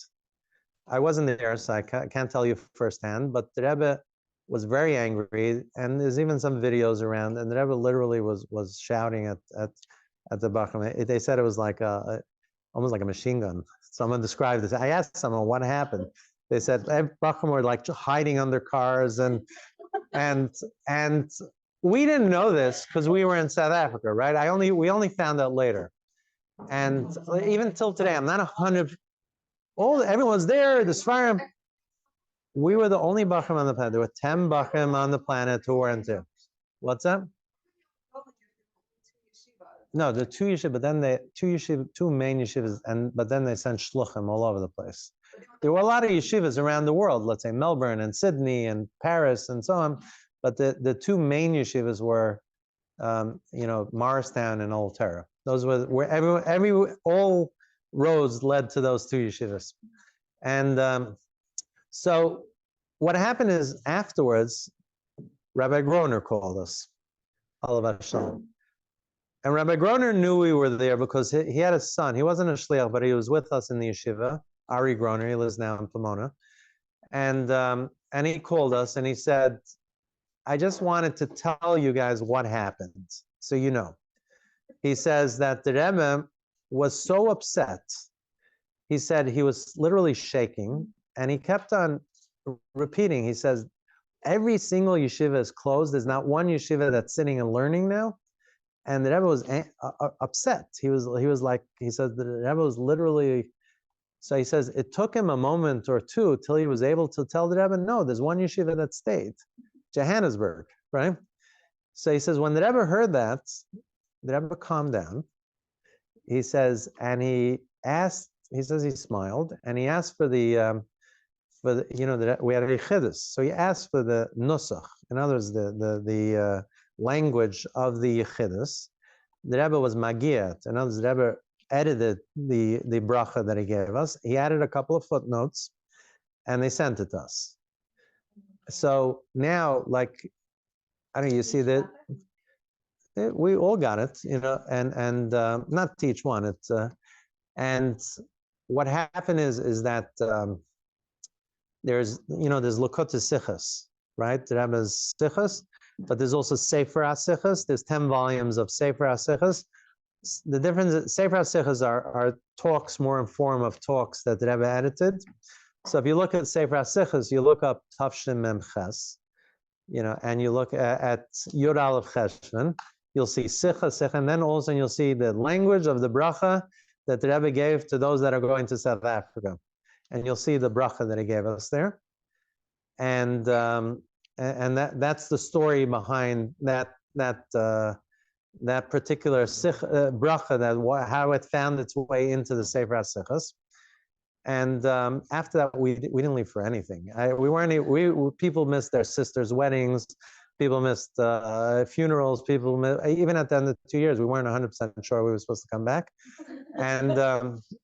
B: I wasn't there, so I can't tell you firsthand. But the Rebbe was very angry, and there's even some videos around. And the Rebbe literally was shouting at the Bachim. They said it was like almost like a machine gun. Someone described this. I asked someone what happened. They said Bachim were like hiding under cars, and we didn't know this because we were in South Africa, right? We only found out later. And even till today, I'm not 100. Everyone's there. The Sfarim. We were the only Bachim on the planet. There were 10 Bachim on the planet who weren't there. What's that? No, the two yeshivas, but then two main yeshivas, but then they sent shluchim all over the place. There were a lot of yeshivas around the world. Let's say Melbourne and Sydney and Paris and so on. But the two main yeshivas were, you know, Morristown and Old Terra. Those were where all roads led to those two yeshivas. And so what happened is afterwards, Rabbi Groner called us, Alav Hashem. And Rabbi Groner knew we were there because he had a son. He wasn't a shliach, but he was with us in the yeshiva. Ari Groner, he lives now in Pomona. And he called us and he said, I just wanted to tell you guys what happened, so you know. He says that the Rebbe was so upset. He said he was literally shaking, and he kept on repeating. He says, every single yeshiva is closed. There's not one yeshiva that's sitting and learning now. And the Rebbe was upset. He said the Rebbe was literally, so he says it took him a moment or two till he was able to tell the Rebbe, no, there's one yeshiva that stayed, Johannesburg, right? So he says when the Rebbe heard that, the Rebbe calmed down. He says, and he asked, he says he smiled, and he asked for the you know, we had a chiddush, so he asked for the nusach, in other words, the language of the chiddush. The Rebbe was magiyat. In other words, the Rebbe edited the bracha that he gave us. He added a couple of footnotes, and they sent it to us. So now, like, I don't know, you see that we all got it, you know, and not to each one. It's and what happened is that there's Lakota Sichas, right? The Rebbe's Sichas, but there's also Sefer HaSichas. There's 10 volumes of Sefer HaSichas. The difference is Sefer HaSichas are talks more in form of talks that the Rebbe edited. So if you look at Sefer HaSichas, you look up Tafshin Mem Ches, you know, and you look at Yud Aleph Cheshvan, you'll see Sicha, and then also you'll see the language of the bracha that the Rebbe gave to those that are going to South Africa. and you'll see the bracha that he gave us there. And that's the story behind that particular bracha, how it found its way into the Sefer HaSichos. And after that, we didn't leave for anything. People missed their sisters' weddings, people missed funerals, even at the end of 2 years, we weren't 100% sure we were supposed to come back. And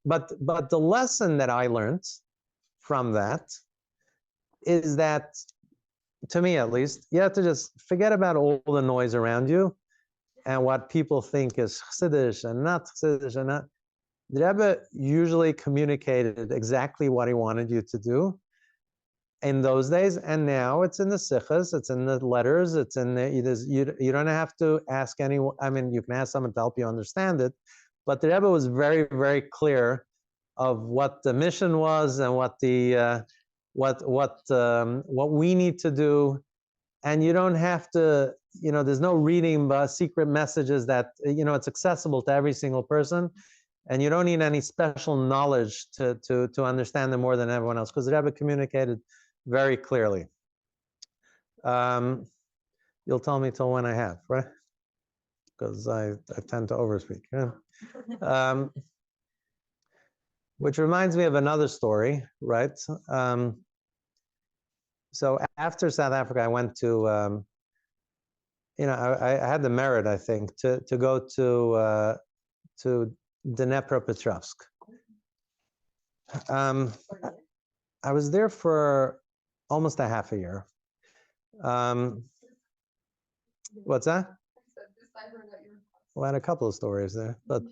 B: but the lesson that I learned from that is that, to me at least, you have to just forget about all the noise around you and what people think is chassidish and not chassidish and not. The Rebbe usually communicated exactly what he wanted you to do in those days, and now it's in the sichos, it's in the letters, it's in the, you don't have to ask anyone. I mean, you can ask someone to help you understand it, but the Rebbe was very, very clear of what the mission was and what the what we need to do, and you don't have to. There's no reading secret messages that it's accessible to every single person. And you don't need any special knowledge to understand them more than everyone else, because the Rebbe communicated very clearly. You'll tell me till when I have, right? Because I tend to overspeak. Yeah? Which reminds me of another story, right? So after South Africa, I went to, I had the merit, I think, to go to Dnepropetrovsk. I was there for almost a half a year. What's that? Well, I had a couple of stories there, but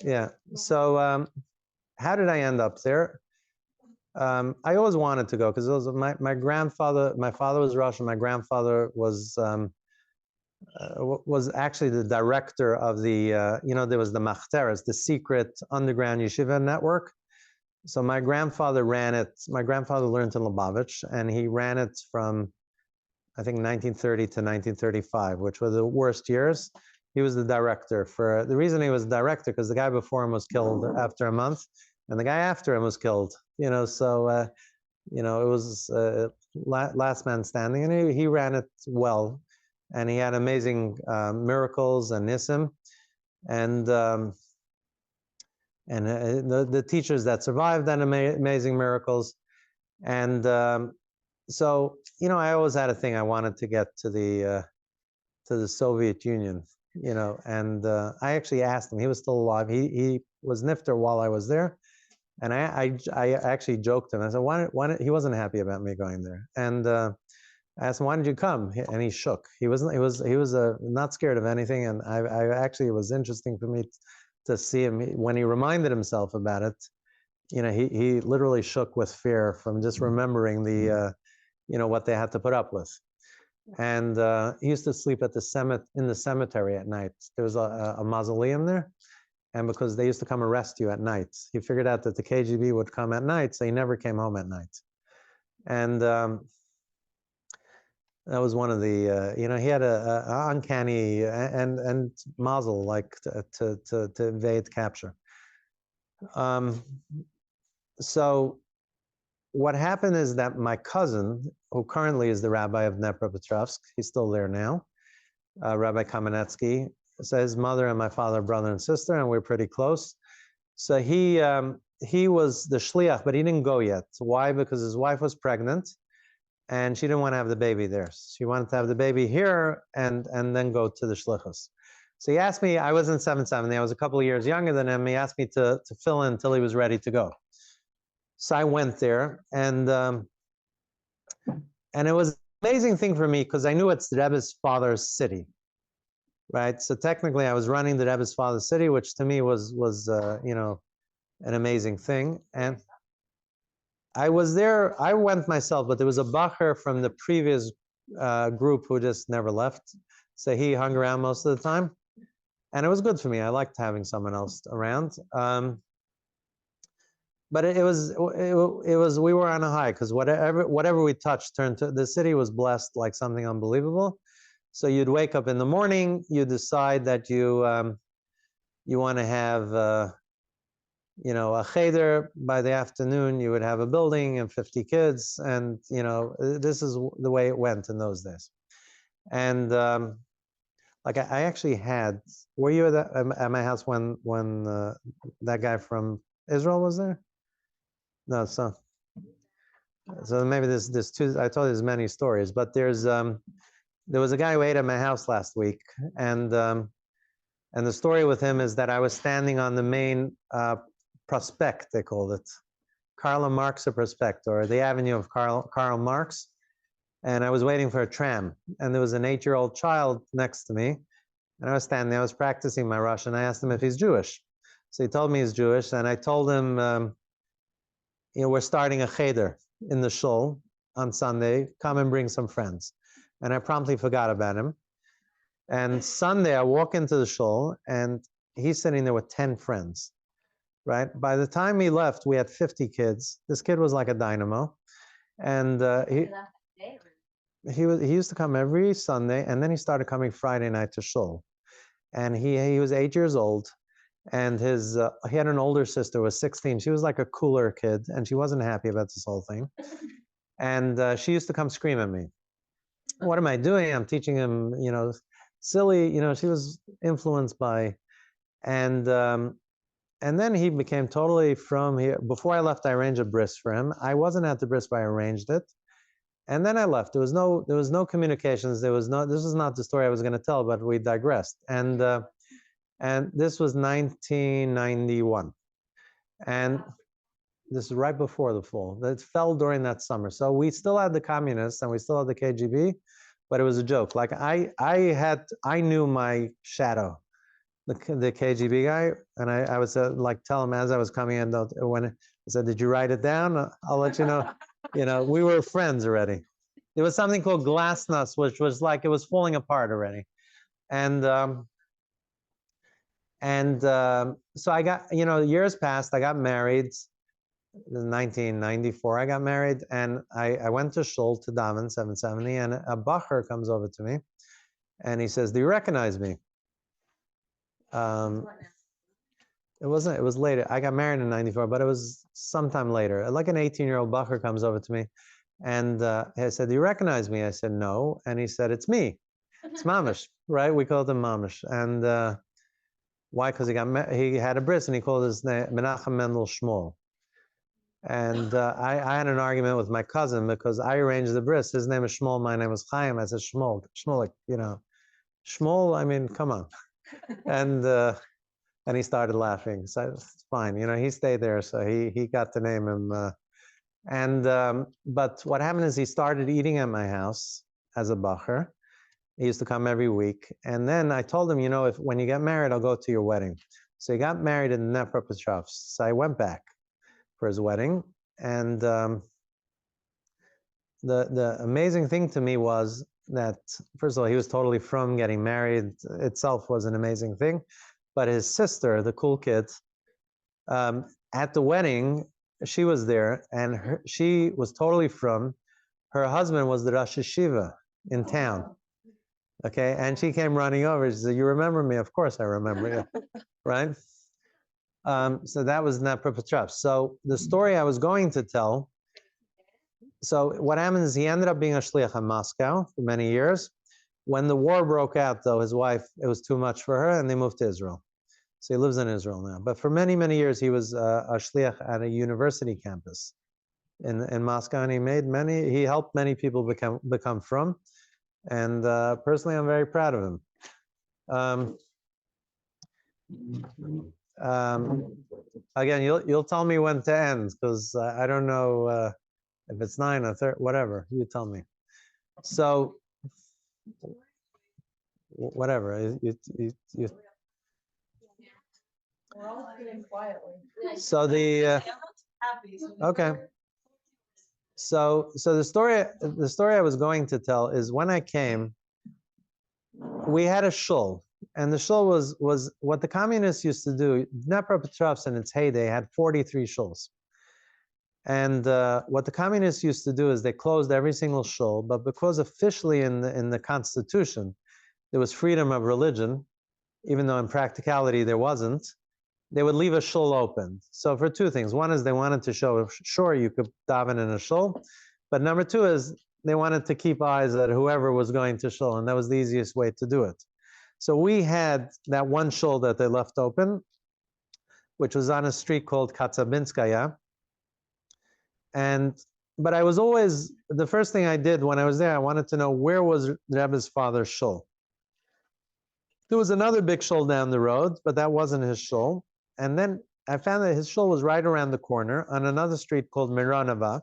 B: yeah. So how did I end up there? I always wanted to go because it was my grandfather. My father was Russian. My grandfather was actually the director of the, there was the Machteres, the secret underground yeshiva network. So my grandfather ran it. My grandfather learned in Lubavitch, and he ran it from, I think, 1930 to 1935, which were the worst years. He was the director. For the reason he was the director, because the guy before him was killed after a month, and the guy after him was killed. So it was last man standing, and he ran it well. And he had amazing miracles and nisim, and the teachers that survived that amazing miracles. And so I always had a thing. I wanted to get to the Soviet Union, and I actually asked him. He was still alive. He was nifter while I was there, and I actually joked him. I said, why he wasn't happy about me going there, and I asked him, why did you come? And he shook. He was not scared of anything. And I actually, it was interesting for me to see him when he reminded himself about it. He literally shook with fear from just remembering the, what they had to put up with. And he used to sleep in the cemetery at night. There was a mausoleum there. And because they used to come arrest you at night, he figured out that the KGB would come at night, so he never came home at night. And that was one of the, he had a uncanny and mazel, like to evade capture. So what happened is that my cousin, who currently is the rabbi of Dnepropetrovsk, he's still there now, Rabbi Kamenetsky, so his mother and my father are brother and sister, and we're pretty close. So he was the shliach, but he didn't go yet. Why? Because his wife was pregnant, and she didn't want to have the baby there. She wanted to have the baby here and then go to the shlichus. So he asked me, I was in 770, I was a couple of years younger than him. He asked me to fill in until he was ready to go. So I went there, and it was an amazing thing for me because I knew it's the Rebbe's father's city, right? So technically I was running the Rebbe's father's city, which to me was an amazing thing. And I was there, I went myself, but there was a bacher from the previous group who just never left. So he hung around most of the time. And it was good for me. I liked having someone else around. But it was we were on a high because whatever we touched turned to, the city was blessed like something unbelievable. So you'd wake up in the morning, you decide that you want to have you know, a cheder. By the afternoon, you would have a building and 50 kids, and you know, this is the way it went in those days. And like I actually had. Were you at my house when that guy from Israel was there? No, so maybe there's two. I told you there's many stories, but there was a guy who ate at my house last week, and the story with him is that I was standing on the main prospect, they called it, Karl Marx Prospect, or the Avenue of Karl Marx, and I was waiting for a tram, and there was an 8-year-old child next to me, and I was standing there, I was practicing my Russian. I asked him if he's Jewish. So he told me he's Jewish, and I told him, you know, we're starting a cheder in the shul on Sunday, come and bring some friends. And I promptly forgot about him. And Sunday, I walk into the shul, and he's sitting there with 10 friends, right? By the time he left, we had 50 kids. This kid was like a dynamo. And he used to come every Sunday, and then he started coming Friday night to shul. And he was 8 years old, and he had an older sister who was 16. She was like a cooler kid, and she wasn't happy about this whole thing. And she used to come scream at me. What am I doing? I'm teaching him, you know, silly, you know, she was influenced by, and then he became totally from here. Before I left, I arranged a bris for him. I wasn't at the bris, but I arranged it. And then I left. There was no communications. This was not the story I was going to tell, but we digressed. And this was 1991. And this is right before the fall. It fell during that summer. So we still had the communists and we still had the KGB, but it was a joke. Like I knew my shadow, the KGB guy, and I was like tell him as I was coming in, when I said, "Did you write it down? I'll let you know." You know, we were friends already. There was something called glasnost, which was like it was falling apart already, and so I got, you know, years passed. I got married. In 1994, I got married, and I went to shul to daven 770, and a bacher comes over to me, and he says, "Do you recognize me?" It wasn't. It was later. I got married in 94, but it was sometime later. Like an 18-year-old bacher comes over to me, and he said, "Do you recognize me?" I said, "No," and he said, "It's me. It's Mamish, right? We called him Mamish." And why? Because he had a bris, and he called his name Menachem Mendel Shmuel. And I had an argument with my cousin because I arranged the bris. His name is Shmuel. My name is Chaim. I said Shmuel, you know, Shmuel. I mean, come on. And he started laughing. So it's fine. You know, he stayed there, so he got to name him. But what happened is he started eating at my house as a bacher. He used to come every week. And then I told him, you know, when you get married, I'll go to your wedding. So he got married in Dnepropetrovsk. So I went back for his wedding, and the amazing thing to me was that, first of all, he was totally from getting married itself was an amazing thing, but his sister, the cool kid, at the wedding, she was there, and she was totally from. Her husband was the Rosh Yeshiva in town, okay, and she came running over. She said, "You remember me?" Of course I remember you, right? So that was Dnepropetrovsk. So the story I was going to tell, so what happened is he ended up being a shliach in Moscow for many years. When the war broke out, though, his wife, it was too much for her, and they moved to Israel. So he lives in Israel now. But for many, many years, he was a shliach at a university campus in Moscow, and he helped many people become from. And personally, I'm very proud of him. Again, you'll tell me when to end, because I don't know if it's 9 or 30, whatever. You tell me. So whatever.
C: We're all sitting quietly.
B: So the okay. So the story I was going to tell is when I came, we had a shul. And the shul was what the communists used to do. Dnepropetrovsk in its heyday had 43 shuls. And what the communists used to do is they closed every single shul, but because officially in the Constitution, there was freedom of religion, even though in practicality there wasn't, they would leave a shul open. So for two things. One is they wanted to show, sure, you could daven in a shul, but number two is they wanted to keep eyes at whoever was going to shul, and that was the easiest way to do it. So we had that one shul that they left open, which was on a street called Katsabinskaya. But I was always, the first thing I did when I was there, I wanted to know where was Rebbe's father's shul. There was another big shul down the road, but that wasn't his shul. And then I found that his shul was right around the corner on another street called Miranova.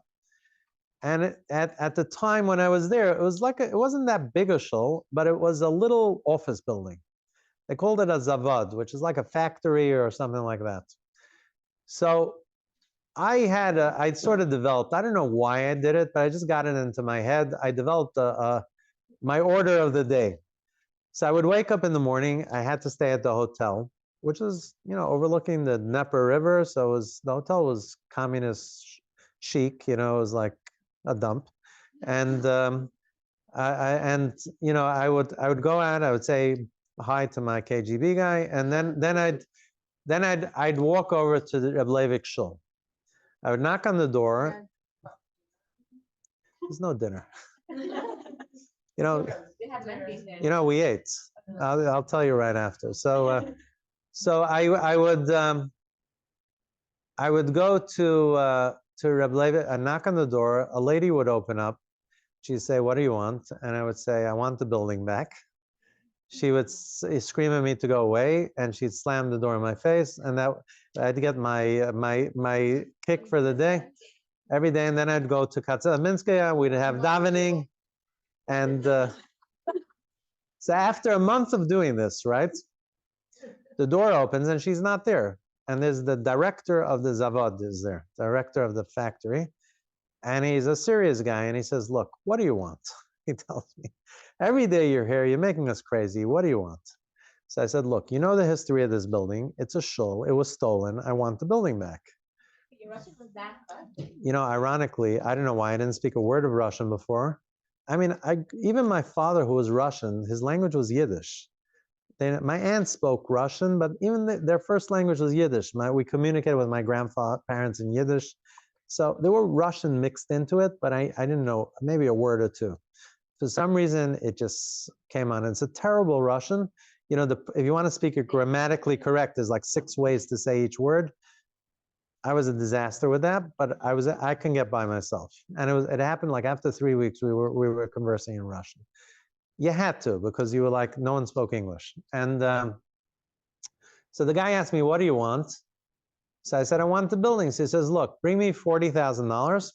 B: And at the time when I was there, it was like it wasn't that big a shul, but it was a little office building. They called it a zavad, which is like a factory or something like that. So I sort of developed, I don't know why I did it, but I just got it into my head. I developed my order of the day. So I would wake up in the morning. I had to stay at the hotel, which was, overlooking the Dnieper River. So the hotel was communist chic, it was like a dump. And I would go out. I would say hi to my KGB guy, and then I'd walk over to the Rebbe Leivik shul. I would knock on the door. There's no dinner. We ate. I'll tell you right after. So I would go to Rebbe Leivik and knock on the door. A lady would open up. She'd say, "What do you want?" And I would say, "I want the building back." She would scream at me to go away, and she'd slam the door in my face, and that I'd get my kick for the day every day. And then I'd go to Katsaminskaya. We'd have davening, and so after a month of doing this, right, the door opens and she's not there, and there's the director of the Zavad is there, director of the factory, and he's a serious guy, and he says, "Look, what do you want?" He tells me, "Every day you're here, you're making us crazy. What do you want?" So I said, "Look, you know the history of this building. It's a shul. It was stolen. I want the building back."
C: Your Russian was that good?
B: Ironically, I don't know why I didn't speak a word of Russian before. I mean, even my father, who was Russian, his language was Yiddish. My aunt spoke Russian, but even their first language was Yiddish. We communicated with my grandparents in Yiddish. So there were Russian mixed into it, but I didn't know, maybe a word or two. For some reason, it just came on. It's a terrible Russian. If you want to speak it grammatically correct, there's like 6 ways to say each word. I was a disaster with that, but I can get by myself. And it happened like after 3 weeks, we were conversing in Russian. You had to, because you were like, no one spoke English. And so the guy asked me, "What do you want?" So I said, "I want the building." So he says, "Look, bring me $40,000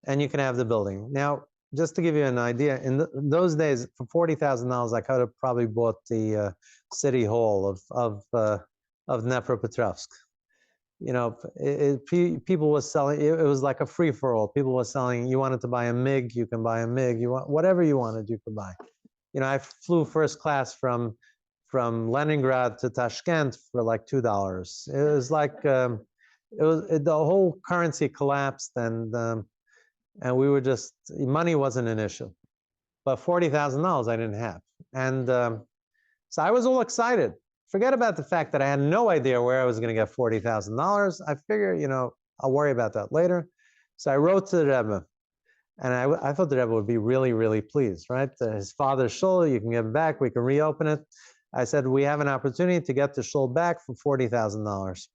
B: and you can have the building." Now, just to give you an idea, in those days, for $40,000, I could have probably bought the city hall of Dnepropetrovsk. People were selling. It was like a free for all. People were selling. You wanted to buy a MiG, you can buy a MiG. You want whatever you wanted, you could buy. I flew first class from Leningrad to Tashkent for like $2. It was like the whole currency collapsed, and we were just, money wasn't an issue, but $40,000 I didn't have, and so I was all excited. Forget about the fact that I had no idea where I was going to get $40,000. I figure, I'll worry about that later. So I wrote to the Rebbe, and I thought the Rebbe would be really, really pleased, right? His father's shul, you can give it back, we can reopen it. I said, we have an opportunity to get the shul back for $40,000.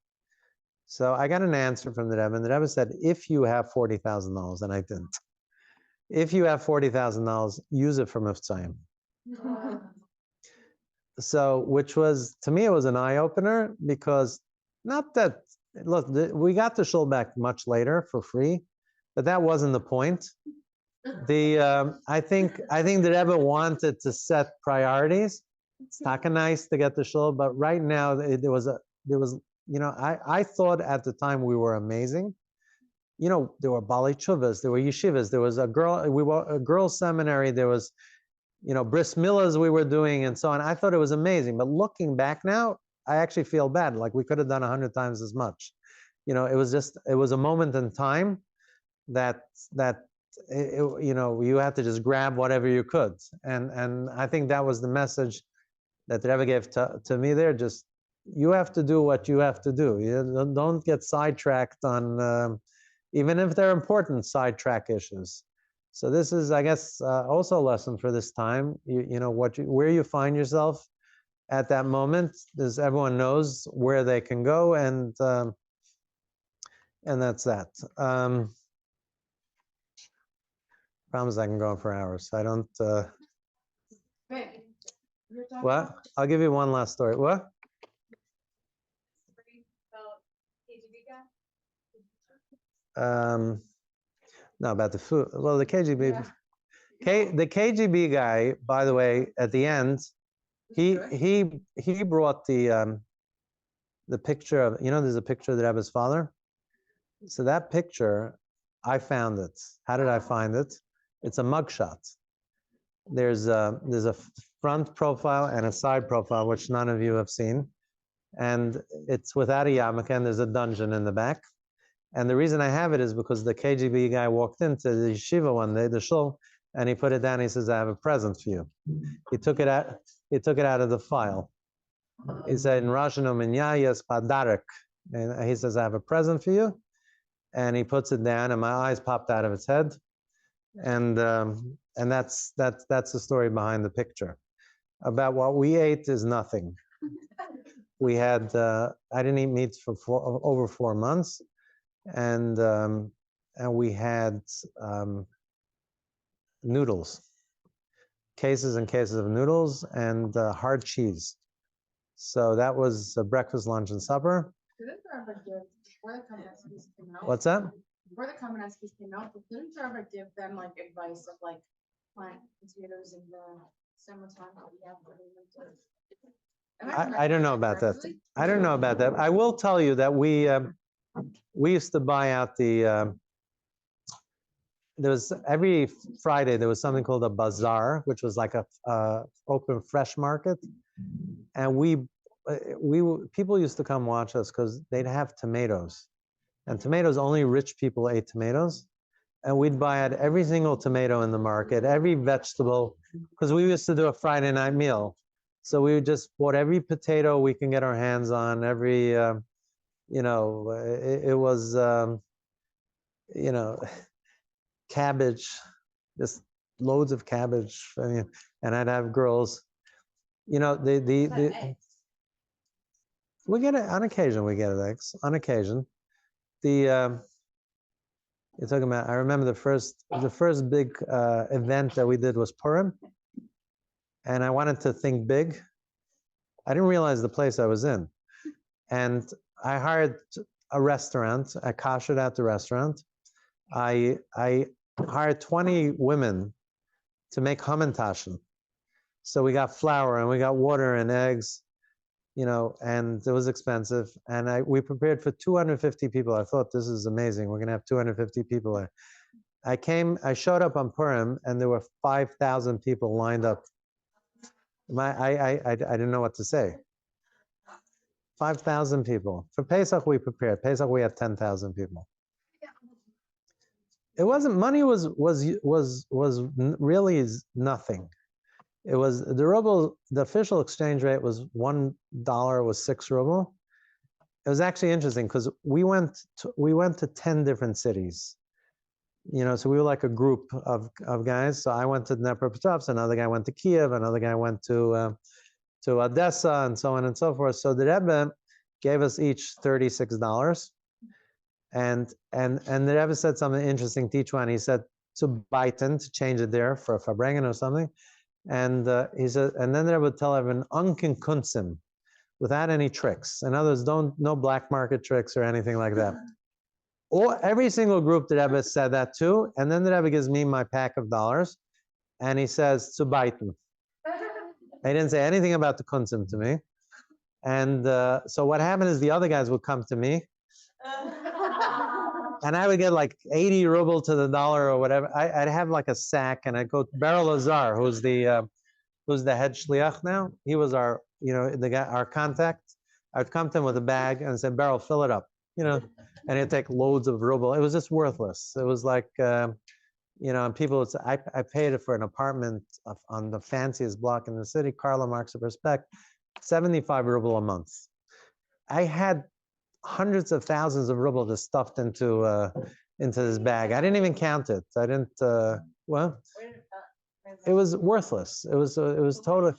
B: So I got an answer from the Rebbe, and the Rebbe said, if you have $40,000, and I didn't. If you have $40,000, use it for Miftzayim. So, which was, to me, it was an eye-opener, because not that, look, we got the shul back much later for free, but that wasn't the point. I think the Rebbe wanted to set priorities. It's not nice to get the shul, but right now there was, I thought at the time we were amazing. There were Bali Chuvas, there were yeshivas, there was a girls' seminary, there was, bris milas we were doing, and so on. I thought it was amazing, but looking back now, I actually feel bad. Like we could have done 100 times as much. It was a moment in time that you had to just grab whatever you could, and I think that was the message that the Rebbe gave to me there. Just you have to do what you have to do. You don't get sidetracked on, even if they're important sidetrack issues. So this is, I guess, also a lesson for this time. You know where you find yourself at that moment. Is everyone knows where they can go, and that's that. Problem is, I can go on for hours. I don't. What? I'll give you one last story. What? No, about the food. Well, the KGB. Yeah. The KGB guy, by the way, at the end, he brought the picture of, there's a picture of the Rebbe's father. So that picture, I found it. How did I find it? It's a mugshot. There's a front profile and a side profile, which none of you have seen, and it's without a yarmulke, and there's a dungeon in the back. And the reason I have it is because the KGB guy walked into the yeshiva one day, the shul, and he put it down. He says, "I have a present for you." He took it out. He took it out of the file. He said, "In Russian, Ominyayas Padarek," and he says, "I have a present for you." And he puts it down, and my eyes popped out of its head. And that's the story behind the picture. About what we ate is nothing. We had I didn't eat meat for over 4 months. And we had noodles, cases and cases of noodles, and hard cheese. So that was breakfast, lunch, and supper. What's that?
C: Before the Kamenetsky's came out, didn't you ever give them like advice of like plant potatoes in the summertime?
B: I don't know about that. I don't know about that. I will tell you that we used to buy out there was every Friday there was something called a bazaar, which was like a open fresh market, and people used to come watch us because they'd have tomatoes, and tomatoes, only rich people ate tomatoes, and we'd buy out every single tomato in the market, every vegetable, because we used to do a Friday night meal, so we just bought every potato we can get our hands on, every it was, cabbage, just loads of cabbage. I mean, and I'd have girls, we get it on occasion. We get eggs on occasion. You're talking about. I remember the first big event that we did was Purim, and I wanted to think big. I didn't realize the place I was in, and I hired a restaurant. I kashered out the restaurant. I hired 20 women to make hamantaschen. So we got flour and we got water and eggs, and it was expensive. And we prepared for 250 people. I thought, this is amazing. We're going to have 250 people there. I showed up on Purim, and there were 5,000 people lined up. I didn't know what to say. 5,000 people. For Pesach, we prepared. Pesach, we had 10,000 people. It wasn't, money was really nothing. It was the ruble, the official exchange rate was $1 was 6 ruble. It was actually interesting because we went to 10 different cities. So we were like a group of guys. So I went to Dnepropetrovsk, another guy went to Kiev, another guy went to Odessa, and so on and so forth. So the Rebbe gave us each $36. And the Rebbe said something interesting to each one. He said to Biden, to change it there for a Farbrengen or something. And he said, and then the Rebbe would tell everyone, unken kunsim, without any tricks. In other words, no black market tricks or anything like that. Or every single group the Rebbe said that to, and then the Rebbe gives me my pack of dollars, and he says to Biden. He didn't say anything about the kunsim to me. And so what happened is the other guys would come to me, and I would get like 80 ruble to the dollar or whatever. I'd have like a sack, and I'd go to Beryl Lazar, who's the head shliach now. He was our, the guy, our contact. I'd come to him with a bag and say, Beryl, fill it up, and he'd take loads of ruble. It was just worthless. It was like, and people would say, I paid it for an apartment on the fanciest block in the city, Karl Marx of Respect, 75 ruble a month. I had hundreds of thousands of rubles just stuffed into this bag. I didn't even count it. I didn't. Well, it was worthless. It was totally.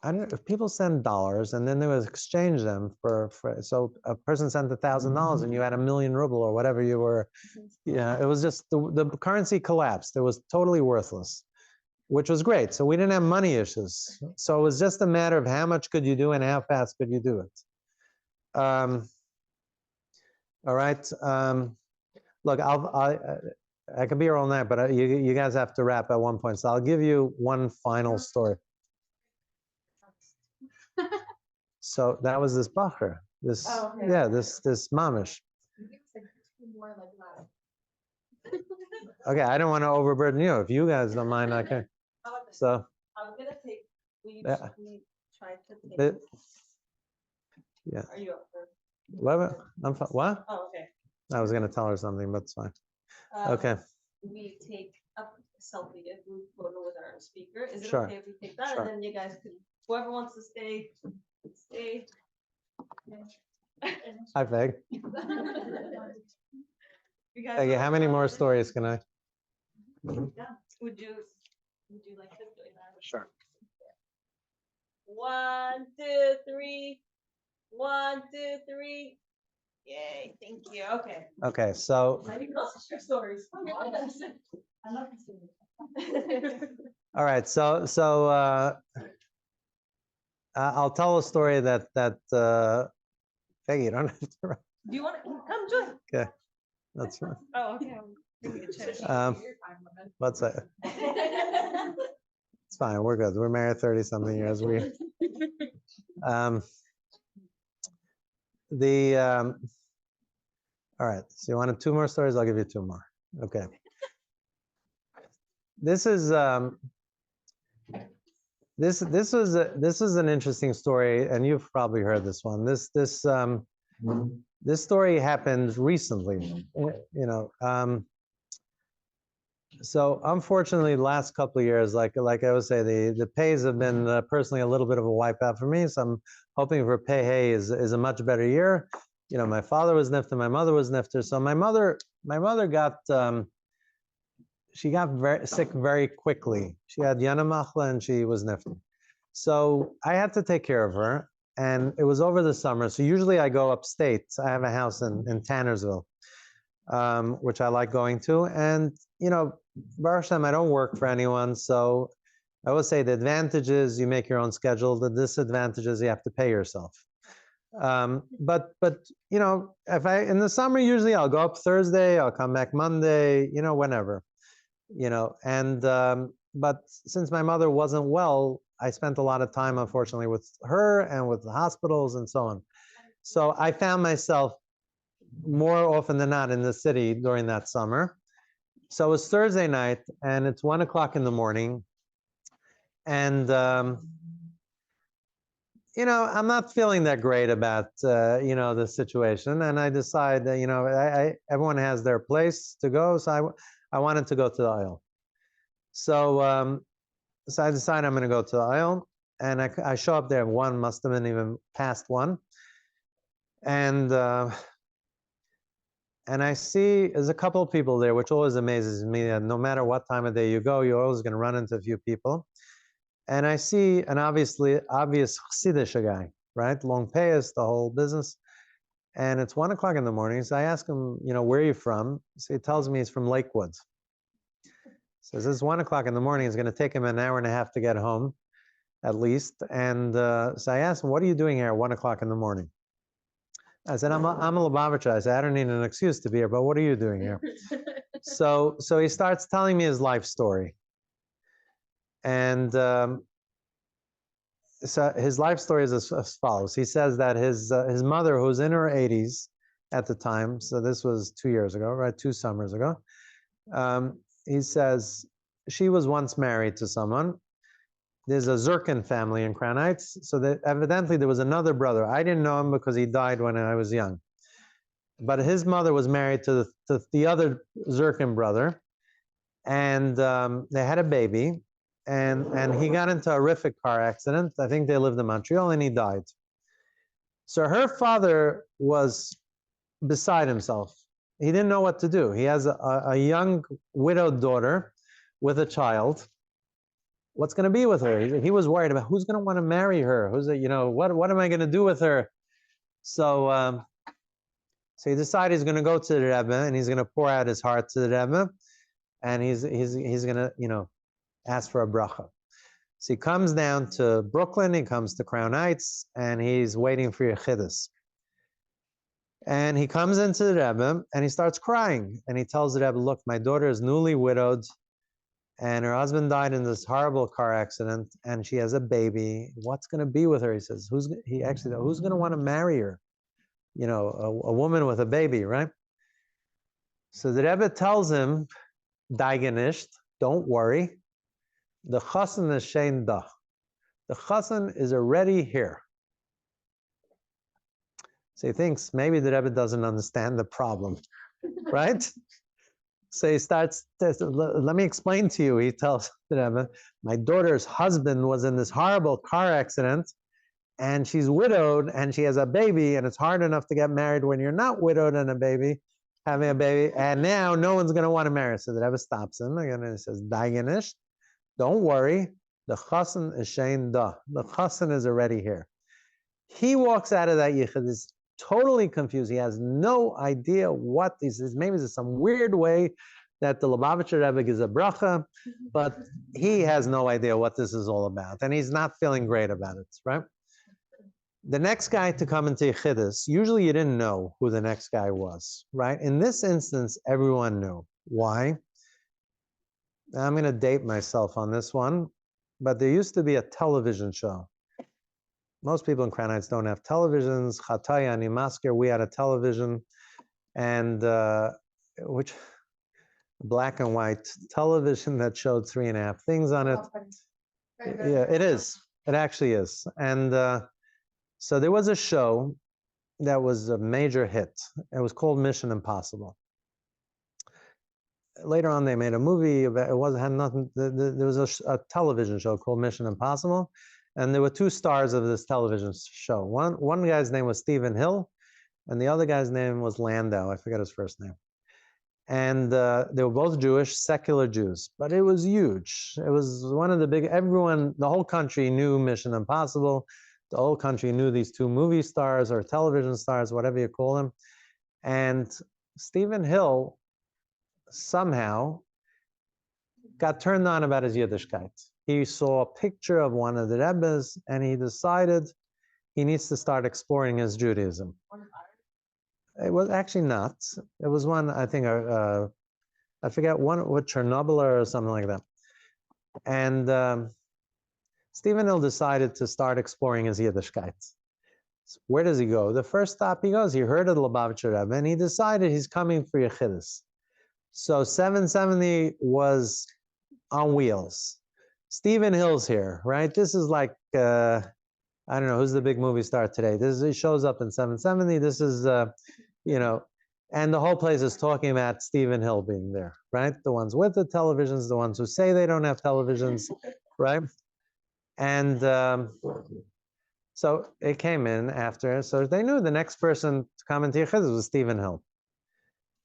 B: I don't know if people send dollars and then they would exchange them for so a person sent $1,000 and you had 1,000,000 ruble or whatever you were. Yeah, it was just the currency collapsed. It was totally worthless, which was great. So we didn't have money issues. So it was just a matter of how much could you do and how fast could you do it. All right. Look, I could be here all night, but you guys have to wrap at one point. So I'll give you one final story. So that was this bacher, this this mamish. Okay, I don't want to overburden you. If you guys don't mind, okay. So
A: I'm gonna take. We tried to take.
B: Yeah.
A: Are you up for?
B: What? I'm fine. What?
A: Oh, okay.
B: I was gonna tell her something, but it's fine. Okay.
A: We take a selfie, a group photo with our speaker. Is it
B: Sure.
A: okay if we take that?
B: Sure.
A: And then you guys can, whoever wants to stay, stay.
B: Hi, Feg.
A: You guys
B: Okay,
A: are
B: how many more
A: allowed.
B: stories can I?
A: Yeah. Would you like this doing that?
B: Sure.
A: 1, 2, 3. 1, 2, 3. Yay! Thank you. Okay.
B: Okay, so
A: I think those are your stories. I love the stories.
B: all right, so I'll tell a story that Peggy, you don't have to.
A: Do you want to come join?
B: Okay, that's fine.
A: Oh, okay.
B: What's that? It's fine. We're good. We're married 30-something years. All right. So you wanted 2 more stories? I'll give you 2 more. Okay. This is this is an interesting story, and you've probably heard this one. This story happened recently. You know. So unfortunately, the last couple of years, like I would say, the pays have been personally a little bit of a wipeout for me. So I'm hoping for pay hay is a much better year. You know, my father was nifter, my mother was nifter. So my mother got she got very sick very quickly. She had yana machla and she was nifter. So I had to take care of her, and it was over the summer. So usually I go upstate. I have a house in Tannersville, which I like going to, and you know, Baruch Hashem, I don't work for anyone, so I would say the advantage is you make your own schedule. The disadvantage is you have to pay yourself. But you know, if in the summer, usually I'll go up Thursday, I'll come back Monday, you know, whenever, you know. And but since my mother wasn't well, I spent a lot of time, unfortunately, with her and with the hospitals and so on. So I found myself more often than not in the city during that summer. So it was Thursday night, and it's 1 o'clock in the morning, and you know, I'm not feeling that great about you know, the situation, and I decide that, you know, everyone has their place to go, so I wanted to go to the aisle. So so I decide I'm going to go to the aisle, and I show up there. 1 must have been even past 1, and I see there's a couple of people there, which always amazes me, that no matter what time of day you go, you're always going to run into a few people. And I see an obvious Chassidish guy, right? Long payas, the whole business. And it's 1 o'clock in the morning. So I ask him, you know, where are you from? So he tells me he's from Lakewood. So this is 1 o'clock in the morning. It's going to take him an hour and a half to get home, at least. And so I asked him, what are you doing here at 1 o'clock in the morning? I said, I'm a Lubavitcher. I said, I don't need an excuse to be here, but what are you doing here? So he starts telling me his life story. And so his life story is as follows. He says that his mother, who's in her 80s at the time, so this was 2 years ago, right? 2 summers ago. He says she was once married to someone. There's a Zirkin family in Crown Heights, so that evidently there was another brother. I didn't know him because he died when I was young. But his mother was married to the other Zirkin brother, and they had a baby, and he got into a horrific car accident. I think they lived in Montreal, and he died. So her father was beside himself. He didn't know what to do. He has a young widowed daughter with a child. What's going to be with her? He was worried about who's going to want to marry her. Who's it? What am I going to do with her? So he decided he's going to go to the Rebbe and he's going to pour out his heart to the Rebbe, and he's going to ask for a bracha. So he comes down to Brooklyn, he comes to Crown Heights, and he's waiting for Yechidus. And he comes into the Rebbe and he starts crying. And he tells the Rebbe, look, my daughter is newly widowed and her husband died in this horrible car accident and she has a baby. What's going to be with her? He says, who's going to want to marry her? A woman with a baby, right? So the Rebbe tells him, Daigenisht, don't worry. The chassan is shein da. The chassan is already here. So he thinks maybe the Rebbe doesn't understand the problem, right? So he starts, let me explain to you. He tells the Rebbe, my daughter's husband was in this horrible car accident and she's widowed and she has a baby, and it's hard enough to get married when you're not widowed and having a baby, and now no one's going to want to marry her. So the Rebbe stops him again and he says, Daigenisht, don't worry, the chassan is shein da. The chassan is already here. He walks out of that yichud, is totally confused. He has no idea what this is. Maybe there's some weird way that the Lubavitcher Rebbe gives a bracha, but he has no idea what this is all about, and he's not feeling great about it, right? The next guy to come into yichudus, usually you didn't know who the next guy was, right? In this instance, everyone knew. Why? I'm going to date myself on this one, but there used to be a television show. Most people in Crown Heights don't have televisions. Chatay, Ani Masker, we had a television, and which black and white television that showed 3.5 things on it. Yeah, it is. It actually is. And so there was a show that was a major hit. It was called Mission Impossible. Later on, they made a movie. There was a television show called Mission Impossible, and there were 2 stars of this television show. One guy's name was Stephen Hill, and the other guy's name was Landau. I forget his first name. And they were both Jewish, secular Jews, but it was huge. It was one of the big. The whole country knew Mission Impossible. The whole country knew these 2 movie stars or television stars, whatever you call them. And Stephen Hill somehow got turned on about his Yiddishkeit. He saw a picture of one of the Rebbes, and he decided he needs to start exploring his Judaism. It was actually not. It was one, I think, I forget, one with Chernobyl or something like that. And Stephen Hill decided to start exploring his Yiddishkeit. So where does he go? The first stop he goes, he heard of the Lubavitcher Rebbe, and he decided he's coming for Yechidus. So 770 was on wheels. Stephen Hill's here, right? This is like, I don't know, who's the big movie star today? He shows up in 770. This is, and the whole place is talking about Stephen Hill being there, right? The ones with the televisions, the ones who say they don't have televisions, right? And so it came in after. So they knew the next person to come into Yechidus was Stephen Hill.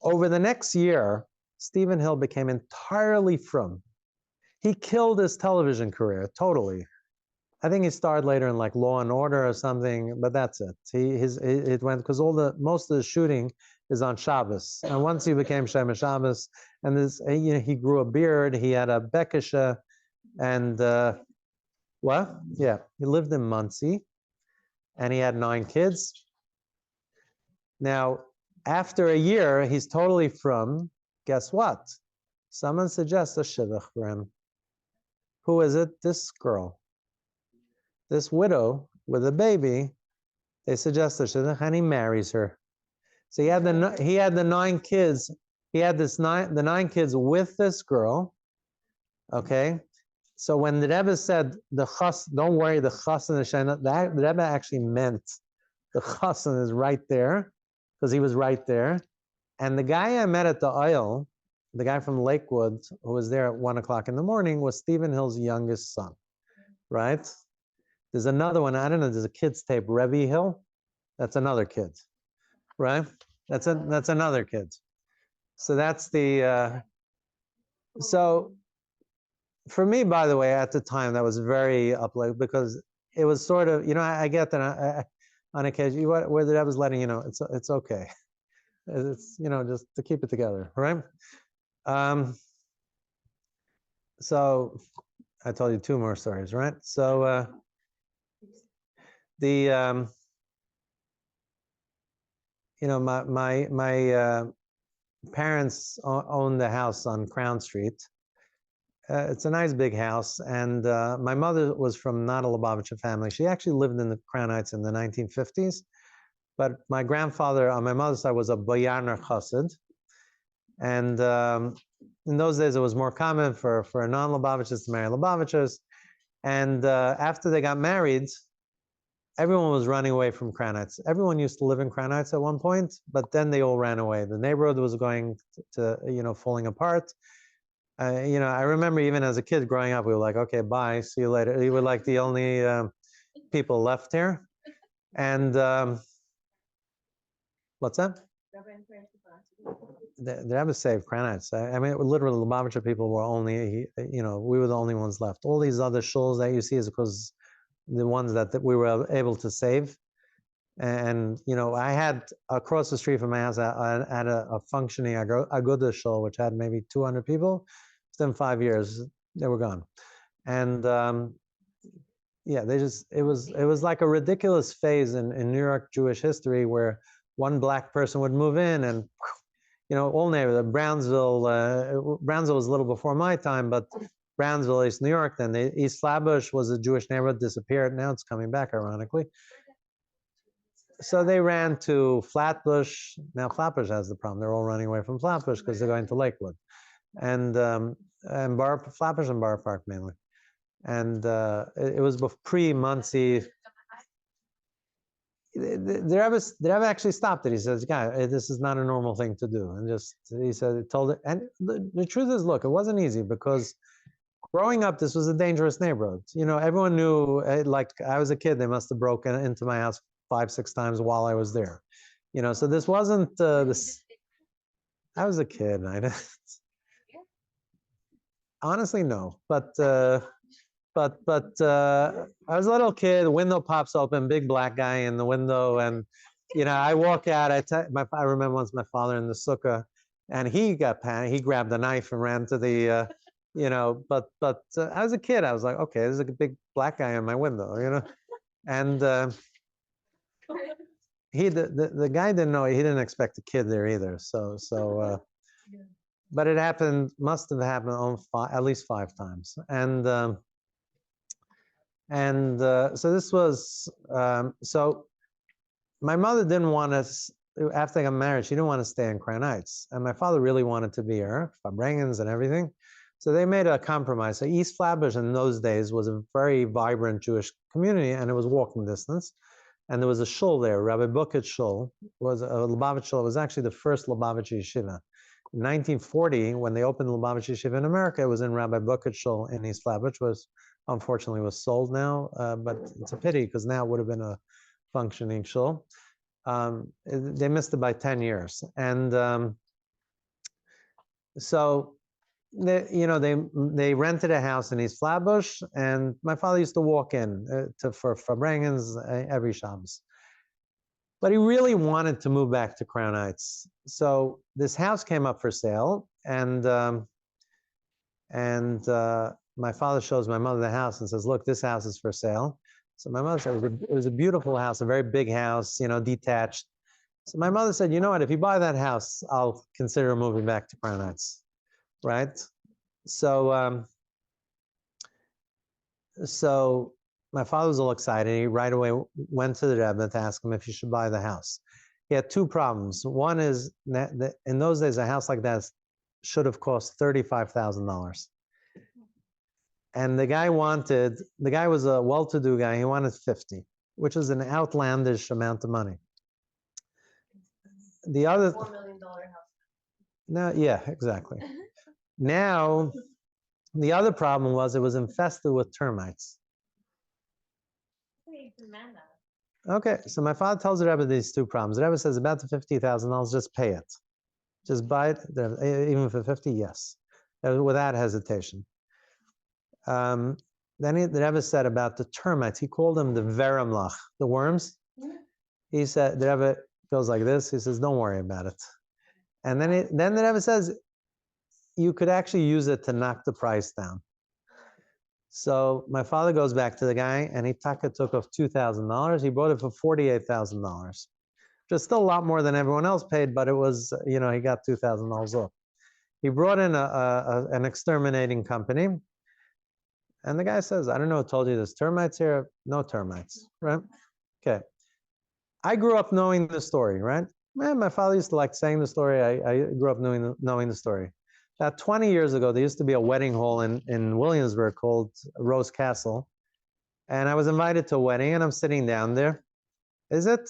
B: Over the next year, Stephen Hill became entirely frum. He killed his television career, totally. I think he starred later in like Law and Order or something, but that's it. It went, because most of the shooting is on Shabbos. And once he became Shemesh Shabbos, and he grew a beard, he had a bekisha, and what? Yeah, he lived in Muncie, and he had 9 kids. Now, after a year, he's totally frum. Guess what? Someone suggests a shidduch for him. Who is it? This girl. This widow with a baby. They suggest a shidduch, and he marries her. So he had the 9 kids. He had the 9 kids with this girl. Okay. So when the Rebbe said don't worry, the chassan is shein da, the Rebbe actually meant the chassan is right there, because he was right there. And the guy I met at the oil, the guy from Lakewood, who was there at 1 o'clock in the morning, was Stephen Hill's youngest son, right? There's another one, I don't know, there's a kid's tape, Rebbe Hill. That's another kid, right? That's another kid. So that's the, so for me, by the way, at the time, that was very uplifting because it was sort of, I get that on occasion, where the Rebbe was letting you know, it's okay. It's, just to keep it together, right? So I told you two more stories, right? So my parents owned the house on Crown Street. It's a nice big house, and my mother was from not a Lubavitcher family. She actually lived in the Crown Heights in the 1950s, but my grandfather on my mother's side was a Boyaner Chassid, and in those days it was more common for non-Lubavitchers to marry Lubavitchers, and after they got married, everyone was running away from Crown Heights. Everyone used to live in Crown Heights at one point, but then they all ran away. The neighborhood was going to falling apart. I remember even as a kid growing up, we were like, okay, bye, see you later. We were like the only people left here. And what's that? The Rebbe saved Crown Heights. I mean, literally, the Lubavitcher people were only, we were the only ones left. All these other shuls that you see is because the ones that we were able to save. And, I had across the street from my house, I had a functioning Aguda shul, which had maybe 200 people. Within 5 years, they were gone. And yeah, it was like a ridiculous phase in New York Jewish history where one black person would move in and, all neighborhood, Brownsville was a little before my time, but Brownsville, East New York, then East Flatbush was a Jewish neighborhood, disappeared. Now it's coming back, ironically. So they ran to Flatbush. Now Flatbush has the problem. They're all running away from Flatbush because they're going to Lakewood. And Flatbush and Borough Park mainly. And it was pre-Muncie. The Rebbe actually stopped it. He says, "Guy, this is not a normal thing to do." And he said, told it. And the truth is, look, it wasn't easy because growing up, this was a dangerous neighborhood. Everyone knew, like I was a kid, they must have broken into my house 5-6 times while I was there. So this wasn't this. I was a kid. Honestly, no. But I was a little kid. Window pops open, big black guy in the window, and I walk out. I remember once my father in the sukkah, and he got panicked. He grabbed a knife and ran to the. But I was a kid. I was like, okay, there's a big black guy in my window. And the guy didn't know. He didn't expect a kid there either. So. But it must have happened at least 5 times. And so this was, so my mother didn't want us, after I got married, she didn't want to stay in Crown Heights. And my father really wanted to be here, Farbrengens and everything. So they made a compromise. So East Flatbush in those days was a very vibrant Jewish community, and it was walking distance. And there was a shul there, Rabbi Bukit shul, was a Lubavitch shul. It was actually the first Lubavitch yeshiva. In 1940, when they opened the Lubavitch Yeshiva in America, it was in Rabbi Bukit shul in East Flatbush, was unfortunately was sold now, but it's a pity because now it would have been a functioning shul. They missed it by 10 years. And so they rented a house in East Flatbush, and my father used to walk in for Farbrengens every Shabbos. But he really wanted to move back to Crown Heights. So this house came up for sale, and my father shows my mother the house and says, "Look, this house is for sale." So my mother said it was a beautiful house, a very big house, detached. So my mother said, "You know what? If you buy that house, I'll consider moving back to Crown Heights." Right? So my father was all excited. He right away went to the Rebbe to ask him if he should buy the house. He had 2 problems. One is that in those days, a house like that should have cost $35,000. And the guy was a well-to-do guy. He wanted 50, which is an outlandish amount of money. The other $4 million house. No, yeah, exactly. Now, the other problem was it was infested with termites. Okay, so my father tells the Rebbe these two problems. The Rebbe says, about the $50,000, just pay it. Just buy it, even for 50, yes, without hesitation. Then the Rebbe said about the termites, he called them the veramlach, the worms. He said, the Rebbe goes like this, he says, don't worry about it. And then the Rebbe says, you could actually use it to knock the price down. So my father goes back to the guy, and he took off $2,000. He bought it for $48,000, which is still a lot more than everyone else paid, but it was, he got $2,000 off. He brought in an exterminating company, and the guy says, I don't know who told you there's termites here. No termites, right? Okay. I grew up knowing the story, right? Man, my father used to like saying the story. I grew up knowing the story. About 20 years ago, there used to be a wedding hall in Williamsburg called Rose Castle. And I was invited to a wedding, and I'm sitting down there. Is it?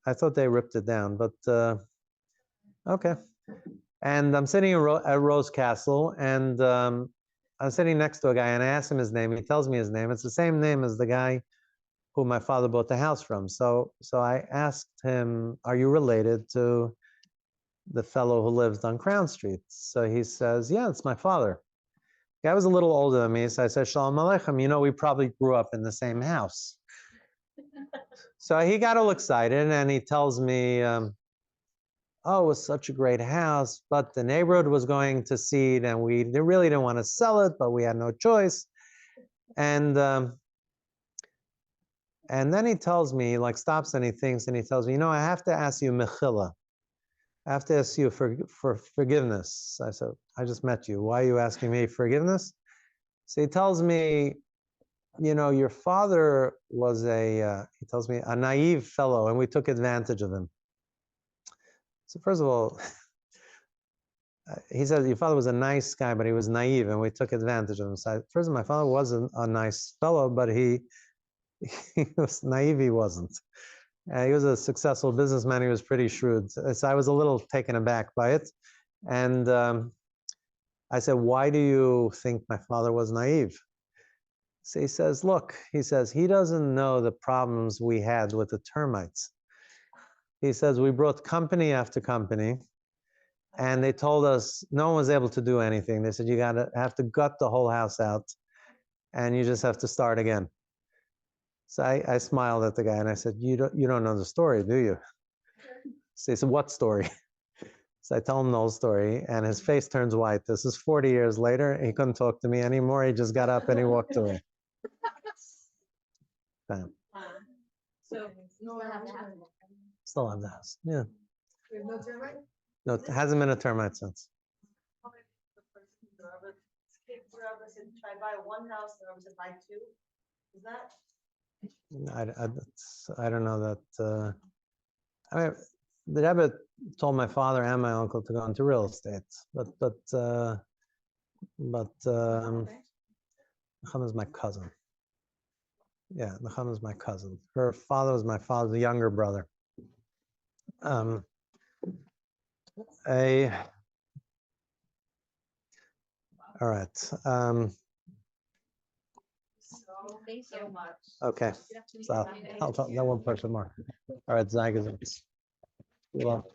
B: I thought they ripped it down, but okay. And I'm sitting at Rose Castle, and I'm sitting next to a guy, and I asked him his name. He tells me his name. It's the same name as the guy who my father bought the house from. So I asked him, are you related to the fellow who lives on Crown Street? So he says, yeah, it's my father. The guy was a little older than me, so I said, Shalom Aleichem, we probably grew up in the same house. So he got all excited, and he tells me, oh, it was such a great house, but the neighborhood was going to seed, and we really didn't want to sell it, but we had no choice. And then he tells me, like stops and he thinks, and he tells me, I have to ask you mechila. I have to ask you for forgiveness. I said, I just met you. Why are you asking me forgiveness? So he tells me, your father was he tells me, a naive fellow, and we took advantage of him. So first of all, he said, your father was a nice guy, but he was naive, and we took advantage of him. So first of all, my father wasn't a nice fellow, but he was naive, he wasn't. He was a successful businessman. He was pretty shrewd. So I was a little taken aback by it. And I said, why do you think my father was naive? So he says, look, he doesn't know the problems we had with the termites. He says, we brought company after company, and they told us no one was able to do anything. They said, you have to gut the whole house out, and you just have to start again. So I smiled at the guy, and I said, you don't know the story, do you? So he said, what story? So I tell him the whole story, and his face turns white. This is 40 years later. He couldn't talk to me anymore. He just got up and he walked away. Bam.
C: So no one have to have it.
B: Still have the house. Yeah.
C: We have no termite?
B: No, it hasn't been a termite since.
A: Try buy one house, and I was buy two. Is that?
B: I don't know that. I mean, the Rebbe told my father and my uncle to go into real estate, but Chaim is my cousin. Yeah, Chaim is my cousin. Her father was my father's younger brother. All right.
C: Thank you so much.
B: Okay. So I'll talk that one person more. All right, Zygazins. Well.